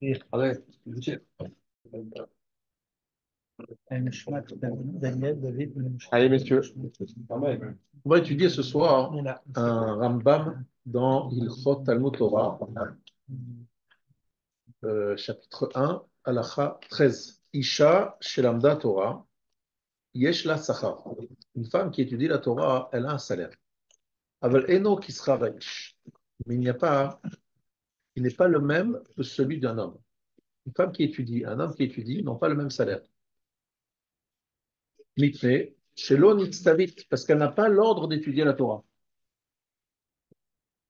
Allez, allez, messieurs. On va étudier ce soir un Rambam dans Ilchot Talmud Torah, chapitre 1, Halacha 13. Isha Shelamda Torah, Yesh la Sachar. Une femme qui étudie la Torah, elle a un salaire. Aval Eno Kisra Reish. Mais il n'est pas le même que celui d'un homme. Une femme qui étudie, un homme qui étudie n'ont pas le même salaire. Mitne, Shelo Nitzavit, parce qu'elle n'a pas l'ordre d'étudier la Torah.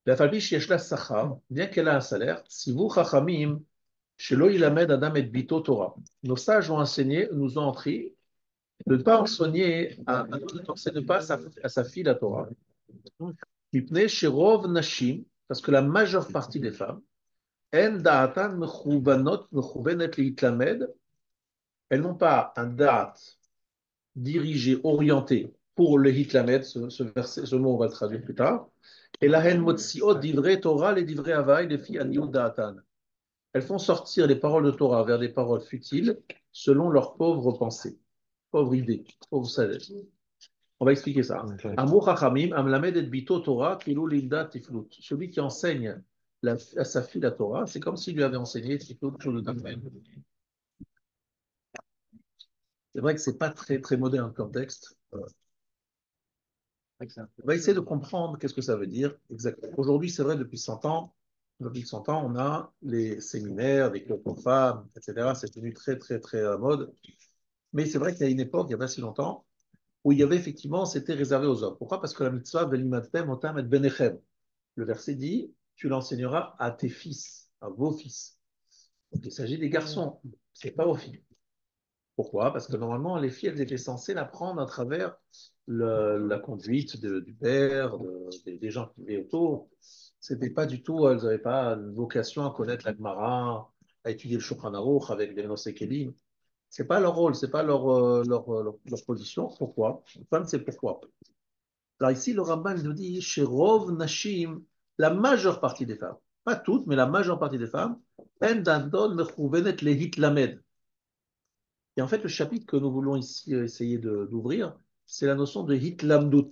La Falbish Yeshla Sachar, bien qu'elle a un salaire, si vous, Chachamim, Shelo Ilamed Adam et Bito Torah. Nos sages ont enseigné, nous ont appris de ne pas enseigner n'enseigne pas à sa fille la Torah. Mipne Sherov Nashim, parce que la majeure partie des femmes, En Da'atan Mechouvanot Mechouvenet Leitlamed, elles n'ont pas un da'at dirigé, orienté pour le hitlamed, ce mot on va le traduire plus tard, et la hen motziot divrei Torah, les divrei Havaï, les filles aniut da'atan. Elles font sortir les paroles de Torah vers des paroles futiles selon leurs pauvres pensées, pauvres idées, pauvres sagesse. On va expliquer ça. Amour hachamim, amlamed et bito Torah, kilu linda tiflut. Celui qui enseigne à sa fille la Torah, c'est comme s'il lui avait enseigné tiflut, chose de dingue. C'est vrai que c'est pas très, très moderne comme texte. On va essayer de comprendre qu'est-ce que ça veut dire exactement. Aujourd'hui, c'est vrai, depuis 100 ans, on a les séminaires, des clubs pour femmes, etc. C'est devenu très, très, très à la mode. Mais c'est vrai qu'il y a une époque, il y a pas si longtemps, où il y avait effectivement, c'était réservé aux hommes. Pourquoi? Parce que la mitzvah, velimatem otam et benechem. Le verset dit, tu l'enseigneras à tes fils, à vos fils. Donc il s'agit des garçons, c'est pas aux filles. Pourquoi? Parce que normalement, les filles, elles étaient censées l'apprendre à travers la conduite du père, des gens qui vivaient autour. C'était pas du tout, elles n'avaient pas une vocation à connaître la Gemara, à étudier le Shulchan Aruch avec des Nosé Kelim. C'est pas leur rôle, c'est pas leur position. Pourquoi? Enfin, c'est pourquoi. Alors ici, le Rambam nous dit, chez Rov Nashim, la majeure partie des femmes, pas toutes, mais la majeure partie des femmes, En Dandon Mechouvenet Lehit Lamed. Et en fait, le chapitre que nous voulons ici essayer d'ouvrir, c'est la notion de hitlamdout.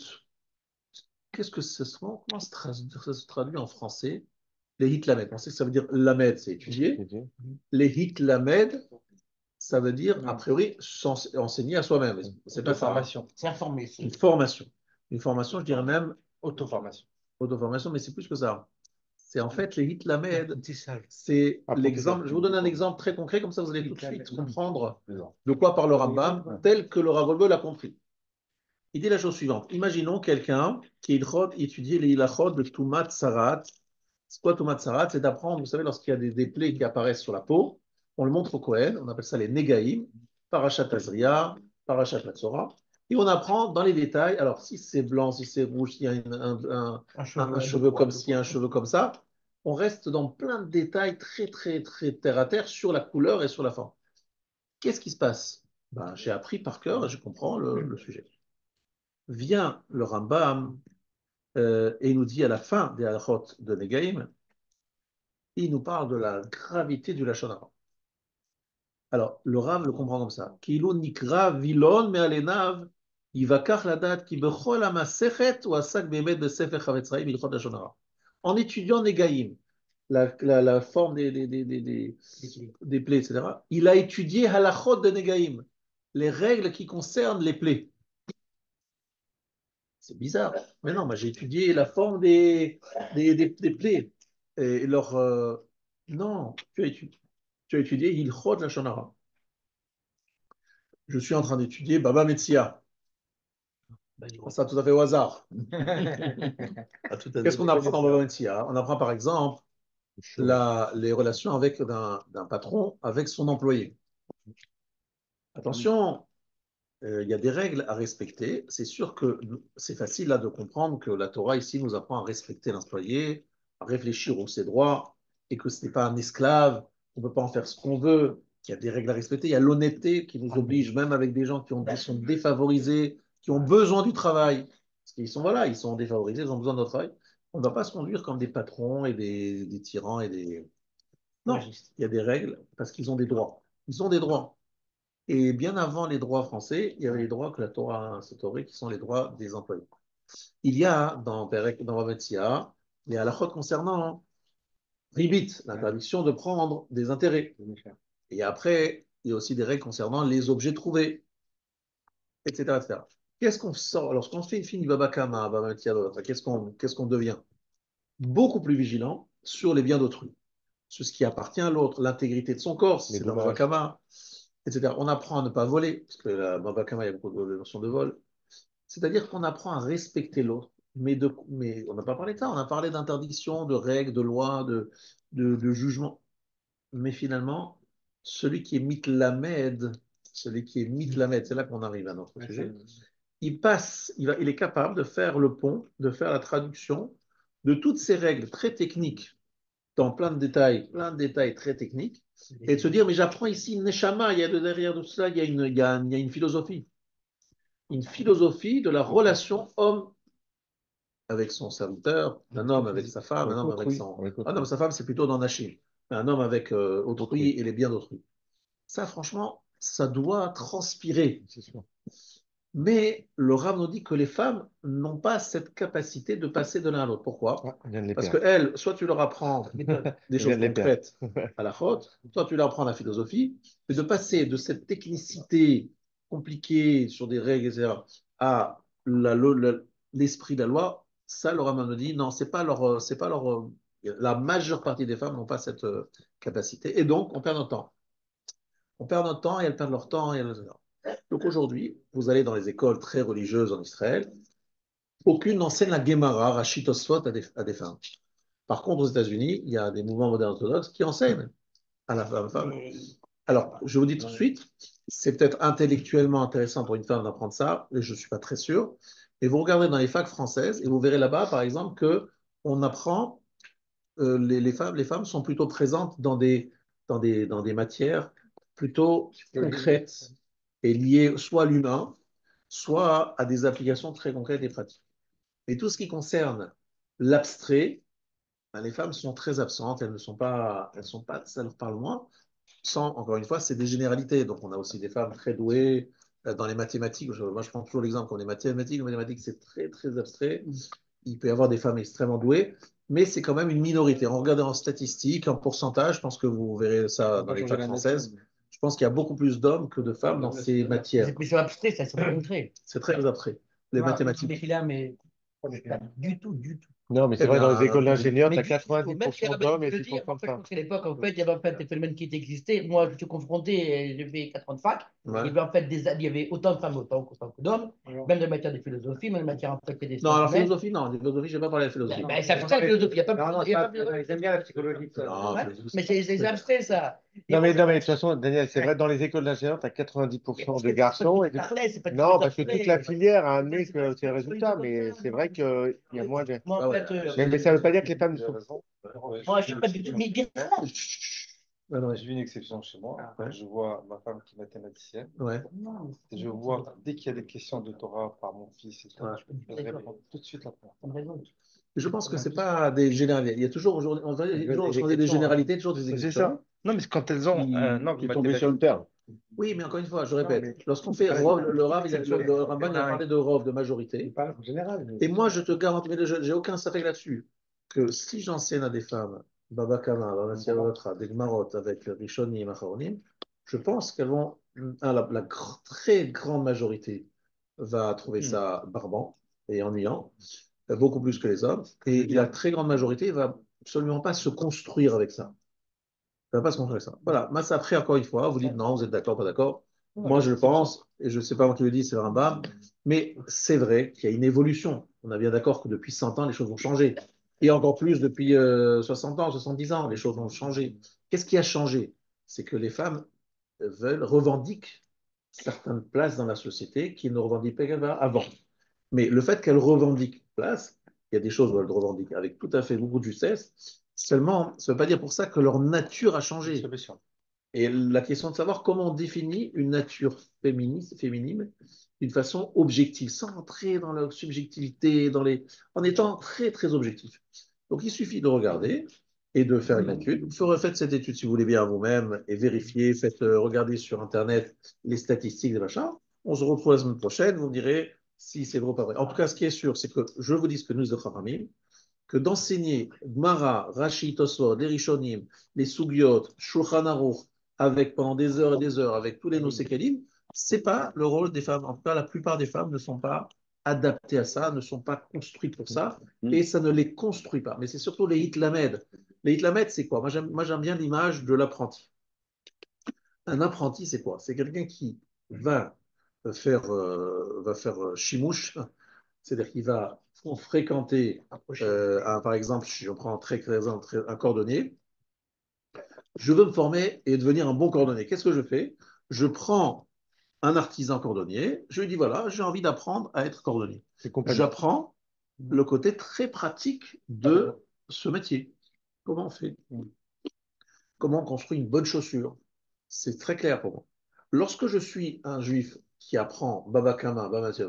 Qu'est-ce que ce sera? Comment ça se traduit en français? Les hitlamed. On sait que ça veut dire lamed, c'est étudier. Les hitlamed, ça veut dire, a priori, enseigner à soi-même. C'est pas ça. C'est informé. Une formation. Une formation, je dirais même Auto-formation. auto-formation, mais c'est plus que ça. C'est en fait les hitlamed, Apprentissage. c'est l'exemple. Je vais vous donner un exemple très concret, comme ça vous allez tout de suite comprendre de quoi parle le Rambam, tel que le Rav Wolbe l'a compris. Il dit la chose suivante. Imaginons quelqu'un qui étudie les ilachot de Tumat Sarat. C'est quoi Tumat Sarat? C'est d'apprendre, vous savez, lorsqu'il y a des plaies qui apparaissent sur la peau, on le montre au Kohen, on appelle ça les Negaïm, Parashat Azria, Parashat Matzora, et on apprend dans les détails, alors si c'est blanc, si c'est rouge, s'il y a un cheveu comme ci, un cheveu comme ça, on reste dans plein de détails très, très, très terre à terre sur la couleur et sur la forme. Qu'est-ce qui se passe? Ben, j'ai appris par cœur et je comprends le sujet. Vient le Rambam et il nous dit à la fin des halachot de Negaïm, il nous parle de la gravité du Lachon Hara. Alors, le Rav le comprend comme ça. Kilu nikra vilon me'alenav yivakach ladat ki bechol hamasechet ou asak be'emet besefer chavetz chaim ilchot Lachon Hara. En étudiant Negaïm, la forme des plaies, etc., il a étudié halachot de Negaïm, les règles qui concernent les plaies. C'est bizarre. Mais non, moi j'ai étudié la forme des plaies. Et leur. Non, tu as étudié Hilchot la Shonara. Je suis en train d'étudier Baba Metzia. Ça, tout à fait au hasard. Qu'est-ce qu'on apprend dans Baba Metzia? On apprend par exemple les relations d'un patron avec son employé. Attention, il y a des règles à respecter. C'est sûr que c'est facile là de comprendre que la Torah ici nous apprend à respecter l'employé, à réfléchir aux ses droits, et que ce n'est pas un esclave, on ne peut pas en faire ce qu'on veut, qu'il y a des règles à respecter. Il y a l'honnêteté qui nous oblige, même avec des gens qui sont défavorisés, qui ont besoin du travail, parce qu'ils sont, voilà, ils sont défavorisés, ils ont besoin de notre travail. On ne va pas se conduire comme des patrons et des tyrans et Non, il y a des règles parce qu'ils ont des droits. Ils ont des droits. Et bien avant les droits français, il y avait les droits que la Torah a instaurés, qui sont les droits des employés. Il y a dans Bava Metzia, les halakhot concernant Ribit, l'interdiction de prendre des intérêts. Et après, il y a aussi des règles concernant les objets trouvés, etc. etc. Qu'est-ce qu'on sort lorsqu'on fait une fine Baba Kama, Baba Metzia, qu'est-ce qu'on devient? Beaucoup plus vigilant sur les biens d'autrui, sur ce qui appartient à l'autre, l'intégrité de son corps, si Les c'est la Baba dommages. Kama, etc. On apprend à ne pas voler, parce que la Baba Kama, il y a beaucoup de notions de vol. C'est-à-dire qu'on apprend à respecter l'autre. Mais on n'a pas parlé de ça, on a parlé d'interdiction, de règles, de lois, de jugements. Mais finalement, celui qui est mitlamed, c'est là qu'on arrive à notre sujet, il passe, il est capable de faire le pont, de faire la traduction de toutes ces règles très techniques, dans plein de détails très techniques, et de se dire, mais j'apprends ici une neshama, il y a derrière tout ça, il y a une philosophie de la relation homme avec son serviteur, un homme avec sa femme, un Avec homme avec autrui. son... Avec Ah non, autrui. sa femme, c'est plutôt dans Nachim. Un homme avec autrui Autrui. et les biens d'autrui. Ça, franchement, ça doit transpirer. C'est sûr. Mais le Rav nous dit que les femmes n'ont pas cette capacité de passer de l'un à l'autre. Pourquoi? Ah, on vient de les Parce que perdre. elles, soit tu leur apprends des On vient choses de les perdre. concrètes à la faute, soit tu leur apprends la philosophie, mais de passer de cette technicité compliquée sur des règles, etc., à l'esprit de la loi, ça, le Rav nous dit, non, la majeure partie des femmes n'ont pas cette capacité. Et donc, on perd notre temps. On perd notre temps et elles perdent leur temps. Donc aujourd'hui, vous allez dans les écoles très religieuses en Israël, aucune n'enseigne la Gemara, Rachid Tosfot à des femmes. Par contre, aux États-Unis, il y a des mouvements modernes orthodoxes qui enseignent à la femme. Alors, je vous dis tout de suite, c'est peut-être intellectuellement intéressant pour une femme d'apprendre ça, et je ne suis pas très sûr. Mais vous regardez dans les facs françaises et vous verrez là-bas, par exemple, que on apprend les femmes sont plutôt présentes dans des matières plutôt concrètes et liées soit à l'humain, soit à des applications très concrètes et pratiques. Et tout ce qui concerne l'abstrait, ben, les femmes sont très absentes, elles sont pas, ça leur parle moins. Encore une fois, c'est des généralités. Donc, on a aussi des femmes très douées dans les mathématiques. Moi, je prends toujours l'exemple qu'on est mathématiques. Les mathématiques, c'est très, très abstrait. Il peut y avoir des femmes extrêmement douées, mais c'est quand même une minorité. En regardant en statistiques, en pourcentage, je pense que vous verrez ça dans les facs françaises. Je pense qu'il y a beaucoup plus d'hommes que de femmes dans ces matières. Mais sur l'abstrait, ça, c'est pas concret. C'est très abstrait. Les mathématiques. Là, mais pas du tout, du tout. Non, mais c'est Eh vrai, dans les bien, écoles d'ingénieurs, tu Mais as du tout, même si 90% d'hommes et je veux dire, en 10% de fait, je femmes. pense qu'à l'époque, en fait, il y avait en fait des phénomènes qui existaient. Moi, je suis confronté, j'ai fait 4 ans de fac. ouais. Il y avait en fait il y avait autant de femmes autant que d'hommes, même dans la matière de philosophie, même dans la matière en fait, des Non, sciences alors humaines. philosophie, non. Philosophie, je n'ai pas parlé de la philosophie. Ben, c'est abstrait la philosophie. Il n'y a pas, Non, il y a ça, pas ils aiment bien la psychologie. Non, Ouais, philosophie, mais c'est abstrait ça. Et Non, mais, non, mais de aujourd'hui, toute façon, Daniel, c'est vrai, dans les écoles d'ingénieurs, tu as 90% de garçons. c'est pas du Non, tout parce que toute la abstrait. filière a amené que c'est le résultat, mais c'est vrai qu'il y a moins de. Moi, Ah en ouais. fait, Mais ça ne veut pas dire que les femmes ne sont. moi, je suis pas du tout. Mais bien ça. Ouais, ouais. J'ai vu une exception chez moi. Ouais. Je vois ma femme qui est mathématicienne. Ouais. Et je vois, dès qu'il y a des questions de Torah par mon fils, et tout, Ouais. je réponds tout de suite la première. Je pense que c'est pas des généralités. Il y a toujours aujourd'hui, il y a toujours des généralités, toujours des C'est exceptions ça. Non, mais quand elles ont un angle Tu es tombé sur le mathématique. terme. Oui, mais encore une fois, je Non, répète, mais lorsqu'on fait Allez, Rov, le Rav, exception. le Ramban, il a parlé de Rov, de majorité. pas en général. Et moi, je te garantis, mais j'ai aucun secret là-dessus, que si j'enseigne à des femmes, Baba Kama, Baba Siavatra, des Gmarot avec Rishonim, Acharonim, je pense qu'elles vont, très grande majorité va trouver ça barbant et ennuyant, beaucoup plus que les hommes, et la très grande majorité va absolument pas se construire avec ça. Ça va pas se construire avec ça. Voilà, moi, ça après, encore une fois, vous dites non, vous êtes d'accord, pas d'accord. Moi, je le pense, et je ne sais pas moi qui le dis, c'est le Rambam, mais c'est vrai qu'il y a une évolution. On est bien d'accord que depuis 100 ans, les choses ont changé. Et encore plus depuis 60 ans, 70 ans, les choses ont changé. Qu'est-ce qui a changé? C'est que les femmes revendiquent certaines places dans la société qui ne revendiquaient pas avant. Mais le fait qu'elles revendiquent place, il y a des choses où elles le revendiquent avec tout à fait beaucoup de justesse, seulement, ça ne veut pas dire pour ça que leur nature a changé. Solution. Et la question de savoir comment on définit une nature féminine d'une façon objective, sans entrer dans la subjectivité, en étant très, très objectif. Donc, il suffit de regarder et de faire une étude. Faites cette étude si vous voulez bien vous-même et vérifiez, faites regarder sur Internet les statistiques des machins. On se retrouve la semaine prochaine, vous me direz si c'est vrai ou pas vrai. En tout cas, ce qui est sûr, c'est que je vous dis ce que nous, les Chachamim, que d'enseigner Gmara, Rashi, Tosfot, les Rishonim, les Sugyot, Shulchan Aruch, avec pendant des heures et des heures, avec tous les Nosekalim, c'est pas le rôle des femmes. En tout cas, la plupart des femmes ne sont pas adaptées à ça, ne sont pas construites pour ça, et ça ne les construit pas. Mais c'est surtout les Hitlamed. Les Hitlamed, c'est quoi? Moi, j'aime bien l'image de l'apprenti. Un apprenti, c'est quoi? C'est quelqu'un qui va faire chimouche, c'est-à-dire qu'il va fréquenter, par exemple, si on prend un cordonnier, je veux me former et devenir un bon cordonnier. Qu'est-ce que je fais? Je prends un artisan cordonnier, je lui dis voilà, j'ai envie d'apprendre à être cordonnier. J'apprends le côté très pratique de ce métier. Comment on fait? Comment on construit une bonne chaussure? C'est très clair pour moi. Lorsque je suis un juif qui apprend Baba Kama, Baba Matzia,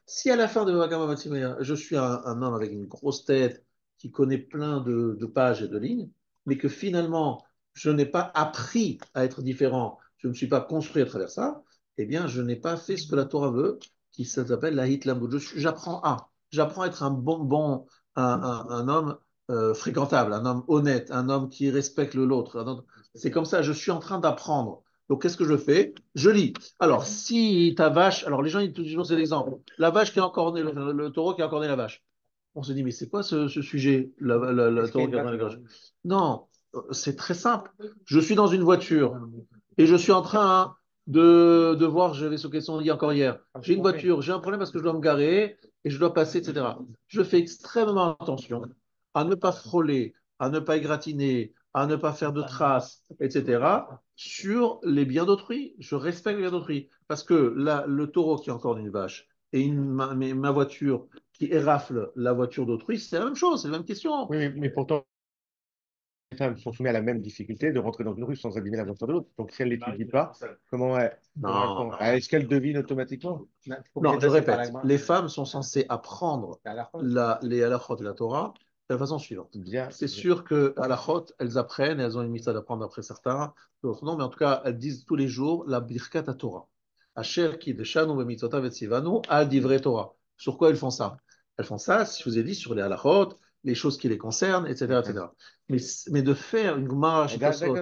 si à la fin de Baba Kama, Matzia, je suis un homme avec une grosse tête qui connaît plein de pages et de lignes, mais que finalement je n'ai pas appris à être différent, je ne me suis pas construit à travers ça, eh bien je n'ai pas fait ce que la Torah veut, qui s'appelle la Hitlamboud. J'apprends à être un homme fréquentable, un homme honnête, un homme qui respecte l'autre. C'est comme ça, je suis en train d'apprendre. Donc, qu'est-ce que je fais? Je lis. Alors, si ta vache, alors les gens, ils utilisent toujours cet exemple. La vache qui a encore né, le taureau qui a encore né la vache. On se dit, mais c'est quoi ce sujet, le taureau qui a encore né la vache? Non, c'est très simple. Je suis dans une voiture et je suis en train de voir, j'avais ce question dit encore hier. J'ai une voiture, j'ai un problème parce que je dois me garer et je dois passer, etc. Je fais extrêmement attention à ne pas frôler, à ne pas égratigner, à ne pas faire de traces, etc., sur les biens d'autrui. Je respecte les biens d'autrui. Parce que là, le taureau qui est encore une vache et ma voiture qui érafle la voiture d'autrui, c'est la même chose, c'est la même question. Oui, mais pourtant, les femmes sont soumises à la même difficulté de rentrer dans une rue sans abîmer la voiture de l'autre. Donc, si elle ne l'étudie pas, Non, est-ce qu'elle devine automatiquement? non, je répète, les femmes sont censées apprendre les halachot de la Torah de la façon suivante. Bien. C'est sûr que halachot, elles apprennent, elles ont une mitzvah d'apprendre après certains, d'autres non, mais en tout cas, elles disent tous les jours la birkat Torah. Asher ki deshanu b'mitzotav etzivanu al divrei Torah. Sur quoi elles font ça? Elles font ça, si je vous ai dit, sur les halachot, les choses qui les concernent, etc., etc. Mais de faire une gemara chez Tosfot,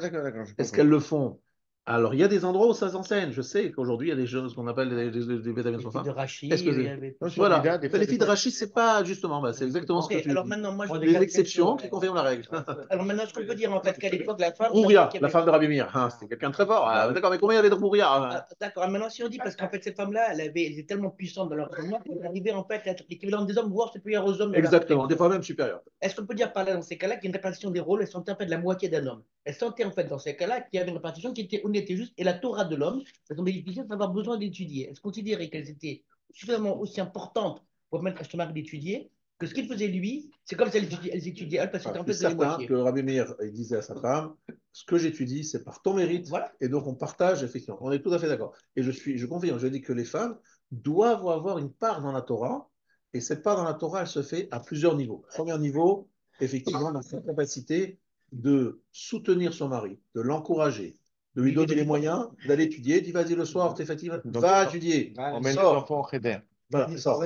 est-ce qu'elles le font? Alors, il y a des endroits où ça s'enseigne. Je sais qu'aujourd'hui, il y a des choses qu'on appelle des bétaillons Les de filles de enfants. Rachid, Est-ce que il y c'est... avait... Voilà. Mais les filles de Rachid, c'est pas justement, c'est exactement ce que tu alors dis. maintenant, moi, je Des exceptions qui confirment la règle. Alors maintenant, ce qu'on peut dire, en fait, qu'à l'époque, la femme... Ouria, la femme de Rabbi Meir. C'était quelqu'un de très fort. D'accord, mais combien il y avait de Ouria? D'accord, maintenant, si on dit, parce qu'en fait, cette femme-là, elle était tellement puissante dans leur raisonnement qu'elle arrivait, en fait, à être l'équivalent des hommes, voire supérieure aux hommes. Exactement, des fois même supérieures. Est-ce qu'on peut dire par là, dans ces cas-là, qu'il y a une répartition des rôles, elle sentait en fait la moitié d'un homme. Elle sentait en fait dans ces cas-là qu'il y avait une répartition qui était honnête et juste, et la Torah de l'homme, ça tombait difficile d'avoir besoin d'étudier. Elle se considérait qu'elles étaient suffisamment aussi importantes pour permettre à ce mari d'étudier, que ce qu'il faisait lui, c'est comme si elles étudiaient, elles, parce que c'était en Je fait suis de la certain moitié. que Rabbi Meir il disait à sa femme, ce que j'étudie, c'est par ton mérite, Voilà. et donc on partage effectivement. On est tout à fait d'accord. Et je confirme, je dis que les femmes doivent avoir une part dans la Torah, et cette part dans la Torah, elle se fait à plusieurs niveaux. Premier niveau, effectivement, dans sa capacité de soutenir son mari, de l'encourager, de lui donner les moyens d'aller étudier. Dis vas-y le soir, t'es fatigué, va étudier. Emmène les Sors. enfants au Cheder. Voilà, sors.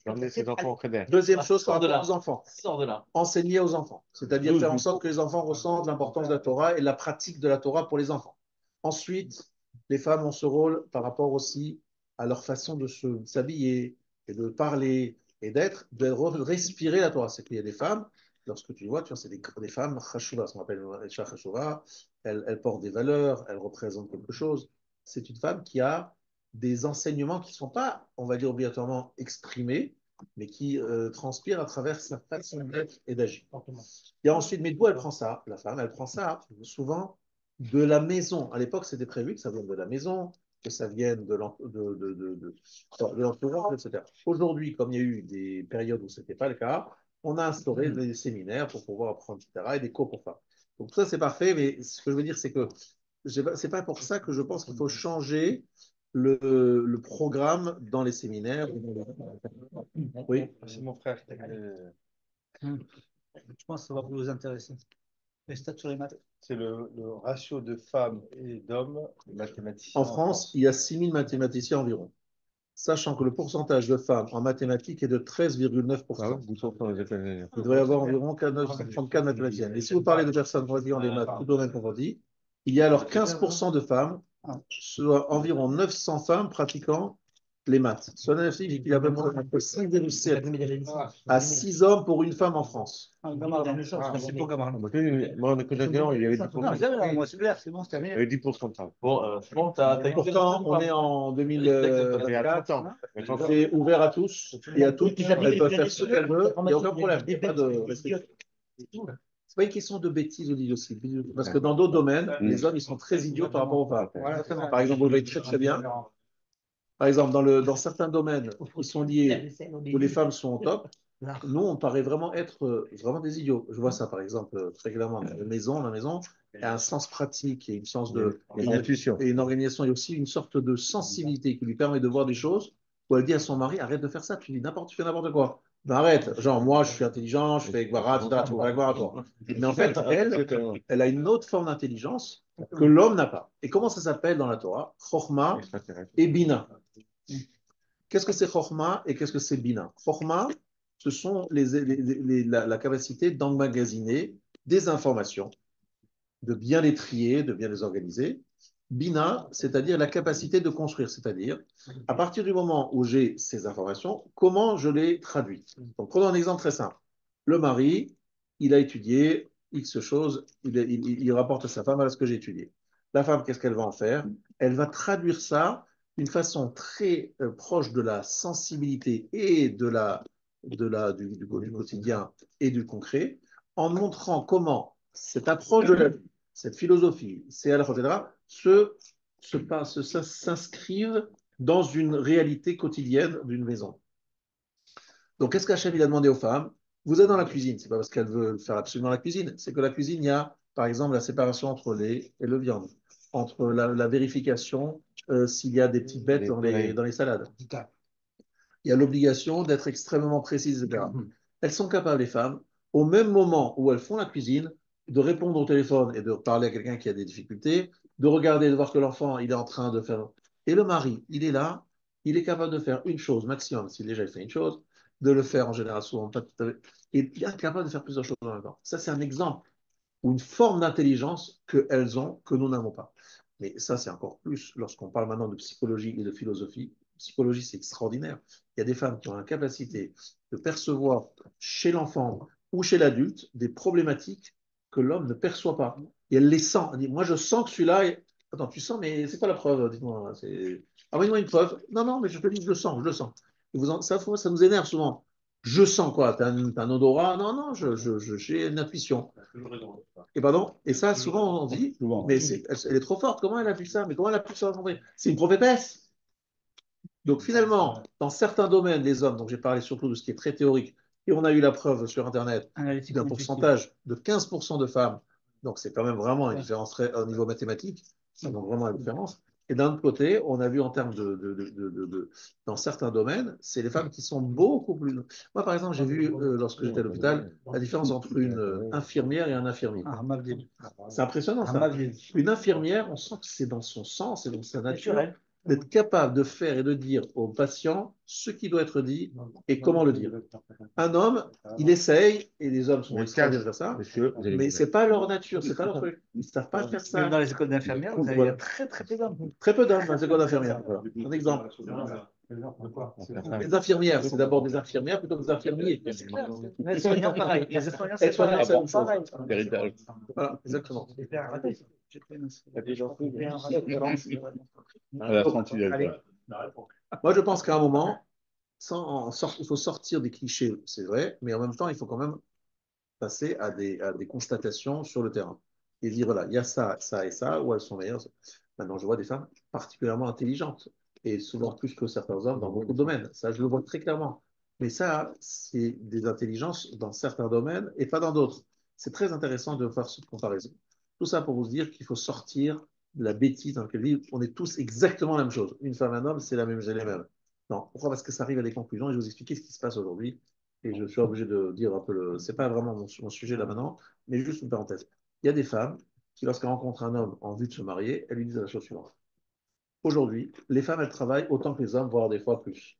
Emmener ses enfants au Cheder. Deuxième chose par rapport aux enfants. Sors de là. Enseigner aux enfants, c'est-à-dire faire en sorte que les enfants ressentent l'importance de la Torah et la pratique de la Torah pour les enfants. Ensuite, les femmes ont ce rôle par rapport aussi à leur façon de s'habiller et de parler et de respirer la Torah. C'est qu'il y a des femmes, lorsque tu vois, c'est des femmes chashuvah, ce qu'on appelle Isha chashuvah, elles portent des valeurs, elles représentent quelque chose. C'est une femme qui a des enseignements qui ne sont pas, on va dire, obligatoirement exprimés, mais qui transpire à travers sa façon d'être et d'agir. Et ensuite, mais d'où elle prend ça? La femme, elle prend ça souvent de la maison. À l'époque, c'était prévu que ça vienne de la maison, que ça vienne de l'entourage, etc. Aujourd'hui, comme il y a eu des périodes où ce n'était pas le cas, on a instauré des séminaires pour pouvoir apprendre, etc., et des cours pour femmes. Donc tout ça, c'est parfait, mais ce que je veux dire, c'est que c'est pas pour ça que je pense qu'il faut changer le programme dans les séminaires. Oui. C'est mon frère. Je pense que ça va vous intéresser. Les stats sur les maths. C'est le ratio de femmes et d'hommes mathématiciens En France, il y a 6000 mathématiciens environ, sachant que le pourcentage de femmes en mathématiques est de Ah 13,9%. oui, 12% aux États-Unis. Il devrait y avoir environ 34 mathématiciennes. Et si vous parlez de personnes pratiquant des maths, tout domaine confondu, il y a alors 15% de femmes, soit environ 900 femmes pratiquant les maths. Cela signifie qu'il y a à peu près entre 5,7 à 6 hommes pour une femme en France. C'est pour Gamarra. Moi, en école il y avait Non, 10%. c'est vrai, moi, c'est clair, c'est bon, c'est Il y terminé. avait 10% de femmes. Pourtant, on est en Il y a 2024. 30 ans. C'est ouvert à tous et à toutes. Elles peuvent faire ce qu'elles veulent. Il n'y a aucun problème. Il n'y a pas de restriction. C'est pas une question de bêtises aussi. Parce que dans d'autres domaines, les hommes, ils sont très idiots par rapport aux femmes. Par exemple, vous le voyez très très bien. Par exemple, dans certains domaines qui sont liés, où les femmes sont au top, nous, on paraît vraiment être vraiment des idiots. Je vois ça, par exemple, très clairement. La maison a un sens pratique et une sens de Il y a une intuition. et une organisation et aussi une sorte de sensibilité qui lui permet de voir des choses où elle dit à son mari, arrête de faire ça, tu fais n'importe quoi. Ben arrête, genre moi je suis intelligent, je fais Gvara, etc. Tu vas voir toi. Mais en fait, elle a une autre forme d'intelligence que l'homme n'a pas. Et comment ça s'appelle dans la Torah? Chorma et Bina. Qu'est-ce que c'est Chorma et qu'est-ce que c'est Bina? Chorma, ce sont la capacité d'emmagasiner des informations, de bien les trier, de bien les organiser. Bina, c'est-à-dire la capacité de construire, c'est-à-dire à partir du moment où j'ai ces informations, comment je les traduis. Donc prenons un exemple très simple. Le mari, il a étudié X choses, il rapporte à sa femme, voilà ce que j'ai étudié. La femme, qu'est-ce qu'elle va en faire? Elle va traduire ça d'une façon très proche de la sensibilité et du quotidien et du concret, en montrant comment cette approche de la vie, cette philosophie, ces halachot, etc., s'inscrivent dans une réalité quotidienne d'une maison. Donc, qu'est-ce qu'Hachem a demandé aux femmes? Vous êtes dans la cuisine, c'est pas parce qu'elles veulent faire absolument la cuisine, c'est que la cuisine, il y a, par exemple, la séparation entre lait et le viande, entre la vérification s'il y a des petites bêtes dans les salades. Il y a l'obligation d'être extrêmement précise, etc. Elles sont capables, les femmes, au même moment où elles font la cuisine, de répondre au téléphone et de parler à quelqu'un qui a des difficultés, de regarder, de voir que l'enfant, il est en train de faire... Et le mari, il est là, il est capable de faire une chose maximum, s'il déjà fait une chose, de le faire en général souvent pas tout à fait, et il est capable de faire plusieurs choses en même temps. Ça, c'est un exemple ou une forme d'intelligence qu'elles ont, que nous n'avons pas. Mais ça, c'est encore plus lorsqu'on parle maintenant de psychologie et de philosophie. Psychologie, c'est extraordinaire. Il y a des femmes qui ont la capacité de percevoir chez l'enfant ou chez l'adulte des problématiques que l'homme ne perçoit pas. Et elle les sent. Elle dit, moi, je sens que celui-là est... Attends, tu sens, mais c'est quoi la preuve? Dites-moi. Envoyez-moi une preuve. Non, non, mais je te dis, je le sens, je le sens. Ça nous énerve souvent. Je sens quoi? T'as un odorat? Non, non, j'ai une intuition. Et pardon, et ça, souvent on dit, mais elle est trop forte, comment elle a pu ça? Mais comment elle a pu ça? C'est une prophétesse. Donc finalement, dans certains domaines, les hommes, donc j'ai parlé surtout de ce qui est très théorique, et on a eu la preuve sur Internet d'un pourcentage de 15% de femmes, donc c'est quand même vraiment une différence au niveau mathématique, ça donc vraiment la différence. Et d'un autre côté, on a vu en termes dans certains domaines, c'est les femmes qui sont beaucoup plus... Moi, par exemple, j'ai vu, lorsque j'étais à l'hôpital, la différence entre une infirmière et un infirmier. C'est impressionnant, ça. Une infirmière, on sent que c'est dans son sang, c'est dans sa nature, d'être capable de faire et de dire au patient ce qui doit être dit et comment le dire. Un homme, il essaye, et les hommes sont extraordinaires de faire ça, mais ce n'est pas leur nature, c'est pas leur truc. Ils ne savent pas faire ça. Même dans les écoles d'infirmières, il y a très très peu d'hommes. Très peu d'hommes dans les écoles d'infirmières. Voilà. Un exemple. Les infirmières, c'est d'abord des infirmières plutôt que des infirmiers. Les soignants, pareil. Les soignants, c'est Aides-soignants, c'est la même chose. pareil. Voilà, exactement. Moi, je pense qu'à un moment, il faut sortir des clichés, c'est vrai, mais en même temps, il faut quand même passer à des constatations sur le terrain et dire voilà, il y a ça, ça et ça, où elles sont meilleures. Maintenant, je vois des femmes particulièrement intelligentes et souvent plus que certains hommes dans beaucoup de domaines. Ça, je le vois très clairement. Mais ça, c'est des intelligences dans certains domaines et pas dans d'autres. C'est très intéressant de faire cette comparaison. Tout ça pour vous dire qu'il faut sortir de la bêtise dans laquelle on est tous exactement la même chose. Une femme, un homme, c'est la même, c'est les mêmes. Non, pourquoi? Parce que ça arrive à des conclusions et je vais vous expliquer ce qui se passe aujourd'hui. Et je suis obligé de dire un peu le. C'est pas vraiment mon sujet là maintenant, mais juste une parenthèse. Il y a des femmes qui, lorsqu'elles rencontrent un homme en vue de se marier, elles lui disent la chose suivante. Aujourd'hui, les femmes, elles travaillent autant que les hommes, voire des fois plus.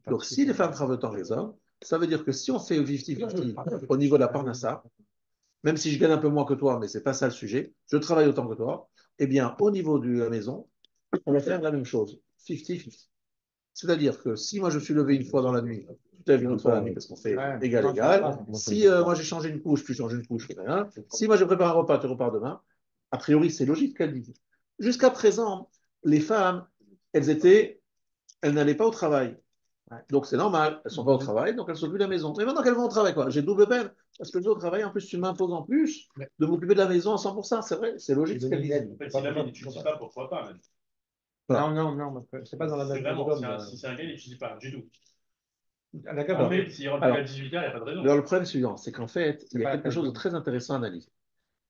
Donc, si les femmes travaillent autant que les hommes, ça veut dire que si on fait 50-50 au niveau de la parnassa, même si je gagne un peu moins que toi, mais ce n'est pas ça le sujet, je travaille autant que toi, eh bien, au niveau de la maison, on va faire la même chose, 50-50. C'est-à-dire que si moi je suis levé une fois dans la nuit, tu t'es levé une autre fois dans la nuit parce qu'on fait égal. Si moi j'ai changé une couche, tu changes une couche, rien. Si moi je prépare un repas, tu repars demain. A priori, c'est logique qu'elle dise. Jusqu'à présent, les femmes, elles n'allaient pas au travail. Donc c'est normal, elles ne sont pas au travail, donc elles s'occupent de la maison. Et maintenant qu'elles vont au travail, quoi, j'ai double peine, parce que je vais au travail, en plus tu m'imposes en plus de m'occuper de la maison à 100%, c'est vrai, c'est logique ce qu'elle dit. En fait, si la femme n'étudie pas, pourquoi pas même. Voilà. Non, c'est pas dans la C'est même vraiment, catégorie. si c'est un gars, il n'étudie pas du tout. D'accord. Mais s'il rentre à 18 heures, il n'y a pas de raison. Alors, le problème suivant, c'est qu'en fait, il y a quelque chose de très intéressant à analyser.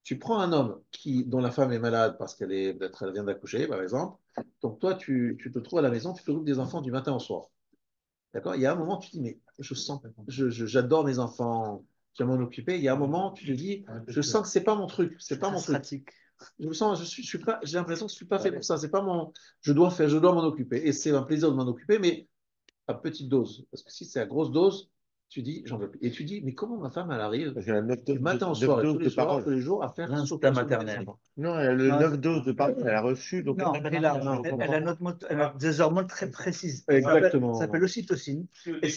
Tu prends un homme dont la femme est malade parce peut-être elle vient d'accoucher, par exemple. Donc toi, tu te trouves à la maison, tu t'occupes des enfants du matin au soir. D'accord? Il y a un moment, tu te dis, mais j'adore mes enfants, j'aime m'en occuper. Il y a un moment, tu te dis, je sens que c'est pas mon truc, c'est pas mon truc. Je me sens, je suis pas, j'ai l'impression que je suis pas fait pour ça. C'est pas mon, je dois m'en occuper. Et c'est un plaisir de m'en occuper, mais à petite dose. Parce que si c'est à grosse dose, tu dis, j'en veux plus. Et tu dis, mais comment ma femme, elle arrive du matin au soir et tous les soirs, tous les jours, à faire L'instinct maternel. Non, elle a le Non, 9 doses de parole, elle a reçu. Donc Non, elle a des hormones très précises. Exactement. Ça s'appelle l'ocytocine. Et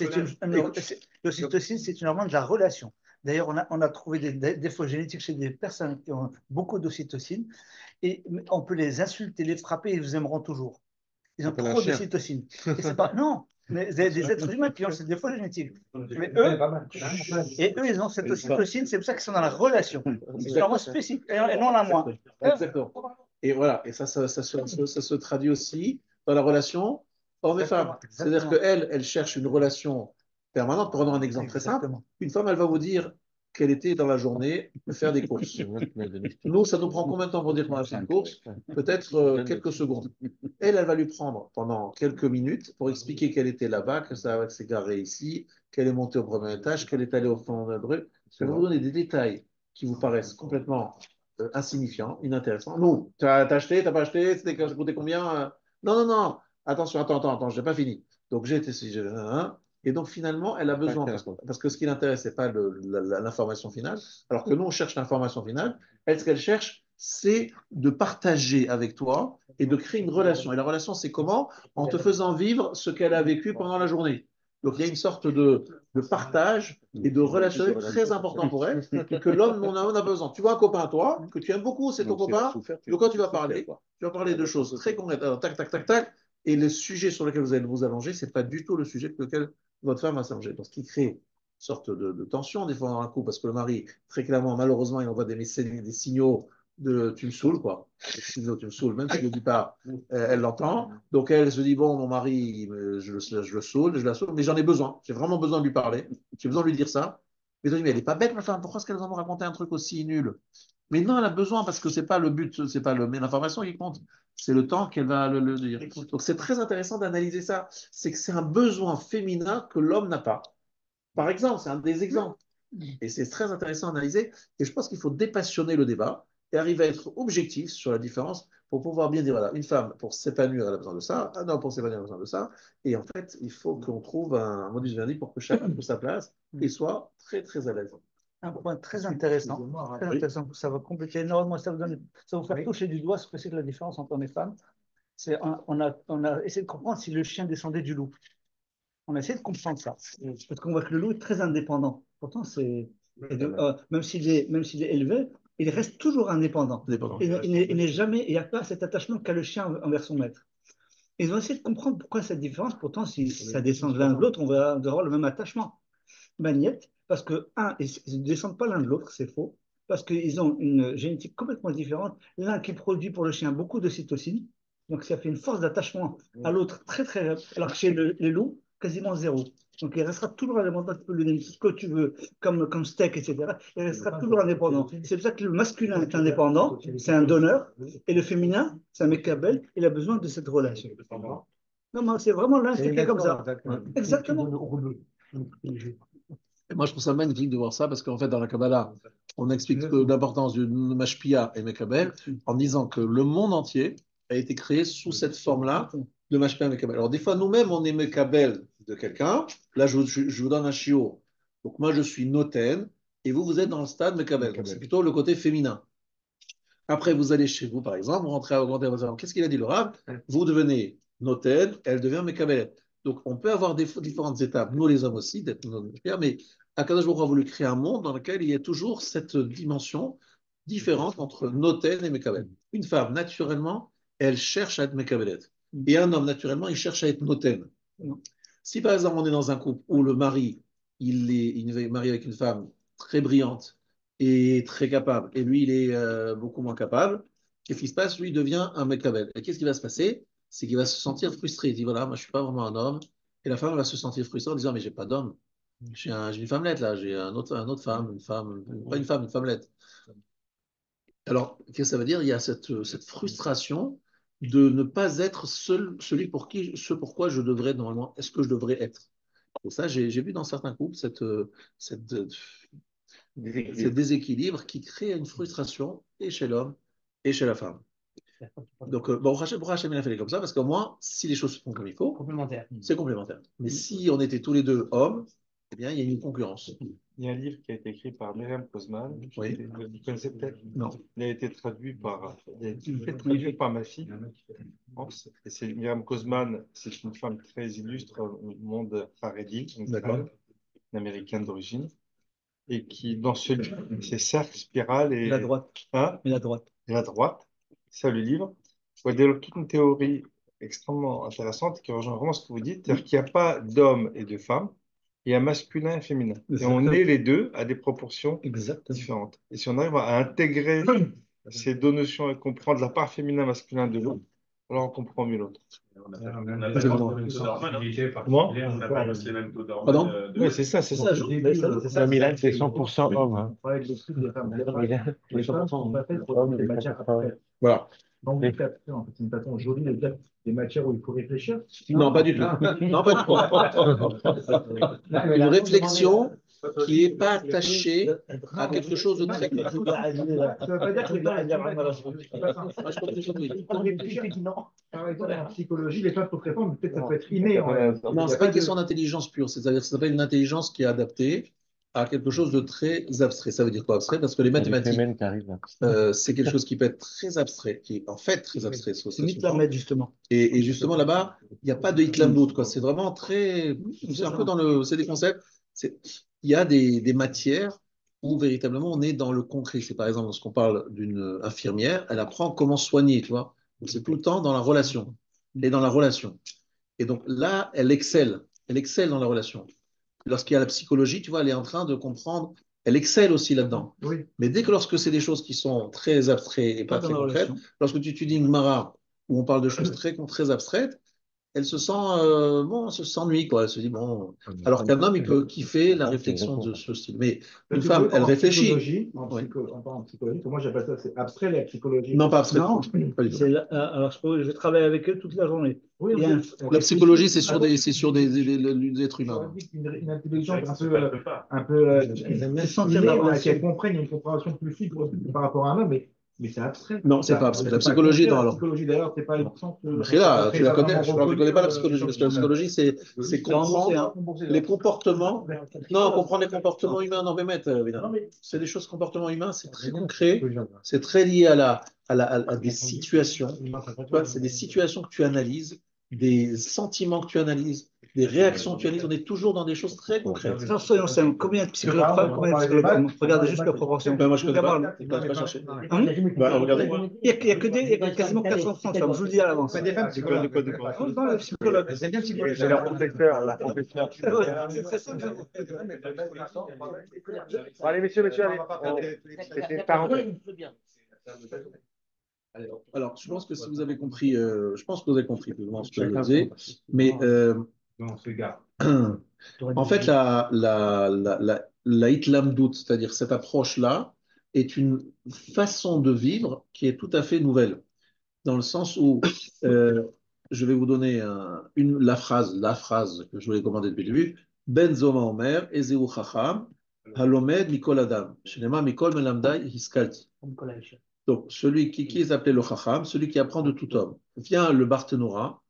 l'ocytocine, c'est une hormone de la relation. D'ailleurs, on a trouvé des défauts génétiques chez des personnes qui ont beaucoup d'ocytocine. Et on peut les insulter, les frapper, ils vous aimeront toujours. Ils ont trop d'ocytocine. Et c'est pas. Non, mais des êtres humains qui ont ces défauts génétiques. Mais eux, ils ont cette ocytocine, c'est pour ça qu'ils sont dans la relation. C'est une hormone spécifique, et non la moins. Exactement. Et voilà, et ça se traduit aussi dans la relation homme et femme. C'est-à-dire qu'elle, elle cherche une relation permanente. Prenons un exemple très simple. Une femme, elle va vous dire qu'elle était dans la journée faire des courses. Nous, ça nous prend combien de temps pour dire qu'on a fait une course? Peut-être quelques secondes. Elle va lui prendre pendant quelques minutes pour expliquer qu'elle était là-bas, que ça s'est garé ici, qu'elle est montée au premier étage, qu'elle est allée au fond de rue. Je vais vous donner des détails qui vous paraissent complètement insignifiants, inintéressants. Nous, t'as acheté, t'as pas acheté, c'était coûté combien? Non, non, non. Attention, attends, je n'ai pas fini. Donc j'ai été et donc finalement, elle a besoin, parce que ce qui l'intéresse, ce n'est pas l'information finale, alors que nous, on cherche l'information finale. Elle, ce qu'elle cherche, c'est de partager avec toi et de créer une relation. Et la relation, c'est comment? En te faisant vivre ce qu'elle a vécu pendant la journée. Donc il y a une sorte de partage et de relation très important pour elle, que l'homme en a besoin. Tu vois un copain à toi, que tu aimes beaucoup, c'est ton copain, de quoi tu vas parler? Tu vas parler de choses très concrètes. Alors, tac, tac, tac, tac. Et le sujet sur lequel vous allez vous allonger, ce n'est pas du tout le sujet sur lequel votre femme va s'allonger. Donc, ce qui crée une sorte de tension, des fois, dans un couple, parce que le mari, très clairement, malheureusement, il envoie des signaux de tu me saoules, quoi. Tu me saoules, même si je ne le dis pas, elle l'entend. Donc, elle se dit, bon, mon mari, je le saoule, je la saoule, mais j'en ai besoin. J'ai vraiment besoin de lui parler. J'ai besoin de lui dire ça. Mais elle n'est pas bête, ma femme. Pourquoi est-ce qu'elle va me raconter un truc aussi nul? Mais non, elle a besoin parce que c'est pas le but, c'est pas l'information qui compte, c'est le temps qu'elle va le dire. Donc c'est très intéressant d'analyser ça. C'est que c'est un besoin féminin que l'homme n'a pas. Par exemple, c'est un des exemples. Et c'est très intéressant à analyser. Et je pense qu'il faut dépassionner le débat et arriver à être objectif sur la différence pour pouvoir bien dire, voilà, une femme, pour s'épanouir, elle a besoin de ça, un homme, pour s'épanouir, elle a besoin de ça. Et en fait, il faut qu'on trouve un modus vivendi pour que chacun trouve sa place et soit très, très à l'aise. Un point très intéressant. Très intéressant. Ça va compliquer énormément. Ça vous fait toucher du doigt ce que c'est que la différence entre hommes et femmes. On a essayé de comprendre si le chien descendait du loup. On a essayé de comprendre ça. Parce qu'on voit que le loup est très indépendant. Pourtant, même s'il est élevé, il reste toujours indépendant. Il n'est jamais, il n'y a pas cet attachement qu'a le chien envers son maître. Ils ont essayé de comprendre pourquoi cette différence. Pourtant, si ça descend de l'un de l'autre, on va avoir le même attachement. Magnette, parce que, ils ne descendent pas l'un de l'autre, c'est faux, parce qu'ils ont une génétique complètement différente. L'un qui produit pour le chien beaucoup de cytocine, donc ça fait une force d'attachement à l'autre très très, alors que chez les loups, quasiment zéro. Donc il restera toujours indépendant, tu peux lui donner tout ce que tu veux, comme steak, etc. Il restera toujours indépendant. C'est pour ça que le masculin est indépendant, c'est un donneur, et le féminin, c'est un mécabel, il a besoin de cette relation. Non, mais c'est vraiment l'instinct qui est comme ça. Exactement. Et moi, je trouve ça magnifique de voir ça parce qu'en fait, dans la Kabbalah, on explique l'importance du Mashpia et Mekabel en disant que le monde entier a été créé sous cette forme-là de Mashpia et Mekabel. Alors, des fois, nous-mêmes, on est Mekabel de quelqu'un. Là, je vous donne un chiot. Donc, moi, je suis Noten et vous, vous êtes dans le stade Mekabel. Donc, c'est plutôt le côté féminin. Après, vous allez chez vous, par exemple, vous rentrez à augmenter votre salaire. Qu'est-ce qu'il a dit le Rav? Vous devenez Noten, elle devient Mekabel. Donc, on peut avoir des différentes étapes, nous les hommes aussi, d'être nos pères, mais Akadosh Baruch Hu a voulu créer un monde dans lequel il y a toujours cette dimension différente entre Noten et Mekabel. Une femme, naturellement, elle cherche à être Mekabelet. Et un homme, naturellement, il cherche à être Noten. Si par exemple, on est dans un couple où le mari, il est marié avec une femme très brillante et très capable, et lui, il est beaucoup moins capable, qu'est-ce qui se passe? Lui, il devient un Mekabel. Et qu'est-ce qui va se passer? C'est qu'il va se sentir frustré. Il dit, voilà, moi, je ne suis pas vraiment un homme. Et la femme va se sentir frustrée en disant, mais j'ai pas d'homme. J'ai une femmelette, là. J'ai un autre femme, pas une femme, une femmelette. Alors, qu'est-ce que ça veut dire? Il y a cette frustration de ne pas être celui pour qui, ce pourquoi je devrais, normalement, est-ce que je devrais être? Et ça, j'ai vu dans certains couples cette, ce déséquilibre qui crée une frustration et chez l'homme et chez la femme. Donc, bon, Rachel il a fait comme ça parce qu'au moins, si les choses se font comme il faut, Complémentaire. c'est complémentaire. Mais si on était tous les deux hommes, eh bien, il y a une concurrence. Il y a un livre qui a été écrit par Myriam Kozman. Oui. Vous connaissez peut-être? Non. Il a été traduit par ma fille. Et c'est Myriam Kozman, c'est une femme très illustre au monde Haredi, D'accord. une américaine d'origine, et qui, dans ce livre, c'est cercle, spirale et. La droite. Hein? Et la droite. Et la droite, c'est ça le livre. Où elle développe toute une théorie extrêmement intéressante qui rejoint vraiment ce que vous dites, c'est-à-dire qu'il n'y a pas d'hommes et de femmes, il y a masculin et féminin. Et on est les deux à des proportions différentes. Et si on arrive à intégrer ces deux notions et comprendre la part féminin-masculin de l'autre, alors on comprend mieux l'autre. On n'a pas les mêmes taux d'hormones. Comment? On n'a pas les mêmes taux Pardon? d'hormones. Oui, c'est ça, c'est ça. Milan, c'est 100% homme. Hein. Voilà. Donc, vous captez, en fait, c'est une façon jolie de dire des matières où il faut réfléchir. Non, pas du tout. Non, pas du tout. Une réflexion qui n'est pas attachée à quelque chose de très concret. Ça veut pas dire que Moi, je pense que oui. par exemple, en psychologie, les femmes peuvent répondre, mais peut-être ça peut être inné. En fait. Non, c'est pas une question d'intelligence pure, c'est-à-dire que ça s'appelle une intelligence qui est adaptée à quelque chose de très abstrait. Ça veut dire quoi abstrait? Parce que les mathématiques, c'est quelque chose qui peut être très abstrait, qui est en fait très abstrait. C'est Mitlamed, justement. Et justement là-bas, il n'y a pas de hitlambout, quoi. C'est vraiment très, c'est un peu dans le, c'est des concepts. Il y a des matières où véritablement on est dans le concret. C'est par exemple lorsqu'on parle d'une infirmière, elle apprend comment soigner, tu vois. Donc c'est tout le temps dans la relation. Elle est dans la relation. Et donc là, elle excelle dans la relation. Lorsqu'il y a la psychologie, tu vois, elle est en train de comprendre, elle excelle aussi là-dedans. Oui. Mais dès que lorsque c'est des choses qui sont très abstraites et pas très concrètes, lorsque tu étudies une Gemara où on parle de choses très abstraites, elle se sent, bon, elle s'ennuie, quoi. Elle se dit, bon. Alors qu'un homme, il peut kiffer la réflexion de ce style. Mais une femme, elle réfléchit. En psychologie, moi j'appelle ça, c'est abstrait la psychologie. Non, pas abstrait. Non, Pas du tout. alors je travaille avec eux toute la journée. Oui, La psychologie, c'est sur des êtres humains. Une intelligence un peu qu'elle comprenne une compréhension plus fine par rapport à un homme, mais c'est abstrait. Non, c'est pas abstrait. La psychologie, la alors. psychologie, d'ailleurs, c'est pas une Là, tu la connais, je ne connais pas la psychologie, parce que la psychologie, c'est comprendre les comportements. Non, comprendre les comportements humains, non, mais évidemment. C'est des choses, comportements humains, c'est très concret, c'est très lié à des situations. Tu vois, c'est des situations que tu analyses, des sentiments que tu analyses, des réactions que tu analyses. On est toujours dans des choses très concrètes. Alors, soyons simples, combien de psychologues regardez juste la proportion. Ben, moi, je ne connais pas. Je ne pas chercher. Ben, regardez. Il y a quasiment 400 femmes, je vous le dis à l'avance. Pas des femmes psychologues. Non, les psychologues. C'est bien psychologue. C'est leur professeur, Bon, allez, messieurs, allez. C'était une parenthèse. Alors, je pense que si vous avez compris, je pense que vous avez compris plus ou moins ce que je disais, mais en fait, la hitlamdout, c'est-à-dire cette approche-là, est une façon de vivre qui est tout à fait nouvelle, dans le sens où je vais vous donner la phrase que je voulais commander depuis le début, Ben Zoma Omer, Ezeu Chacham, Halomed Mikol Adam. Shenema Mikol Melamdai Hiskalti. Donc, qui est appelé le Chacham, celui qui apprend de tout homme. Vient le Barthénora,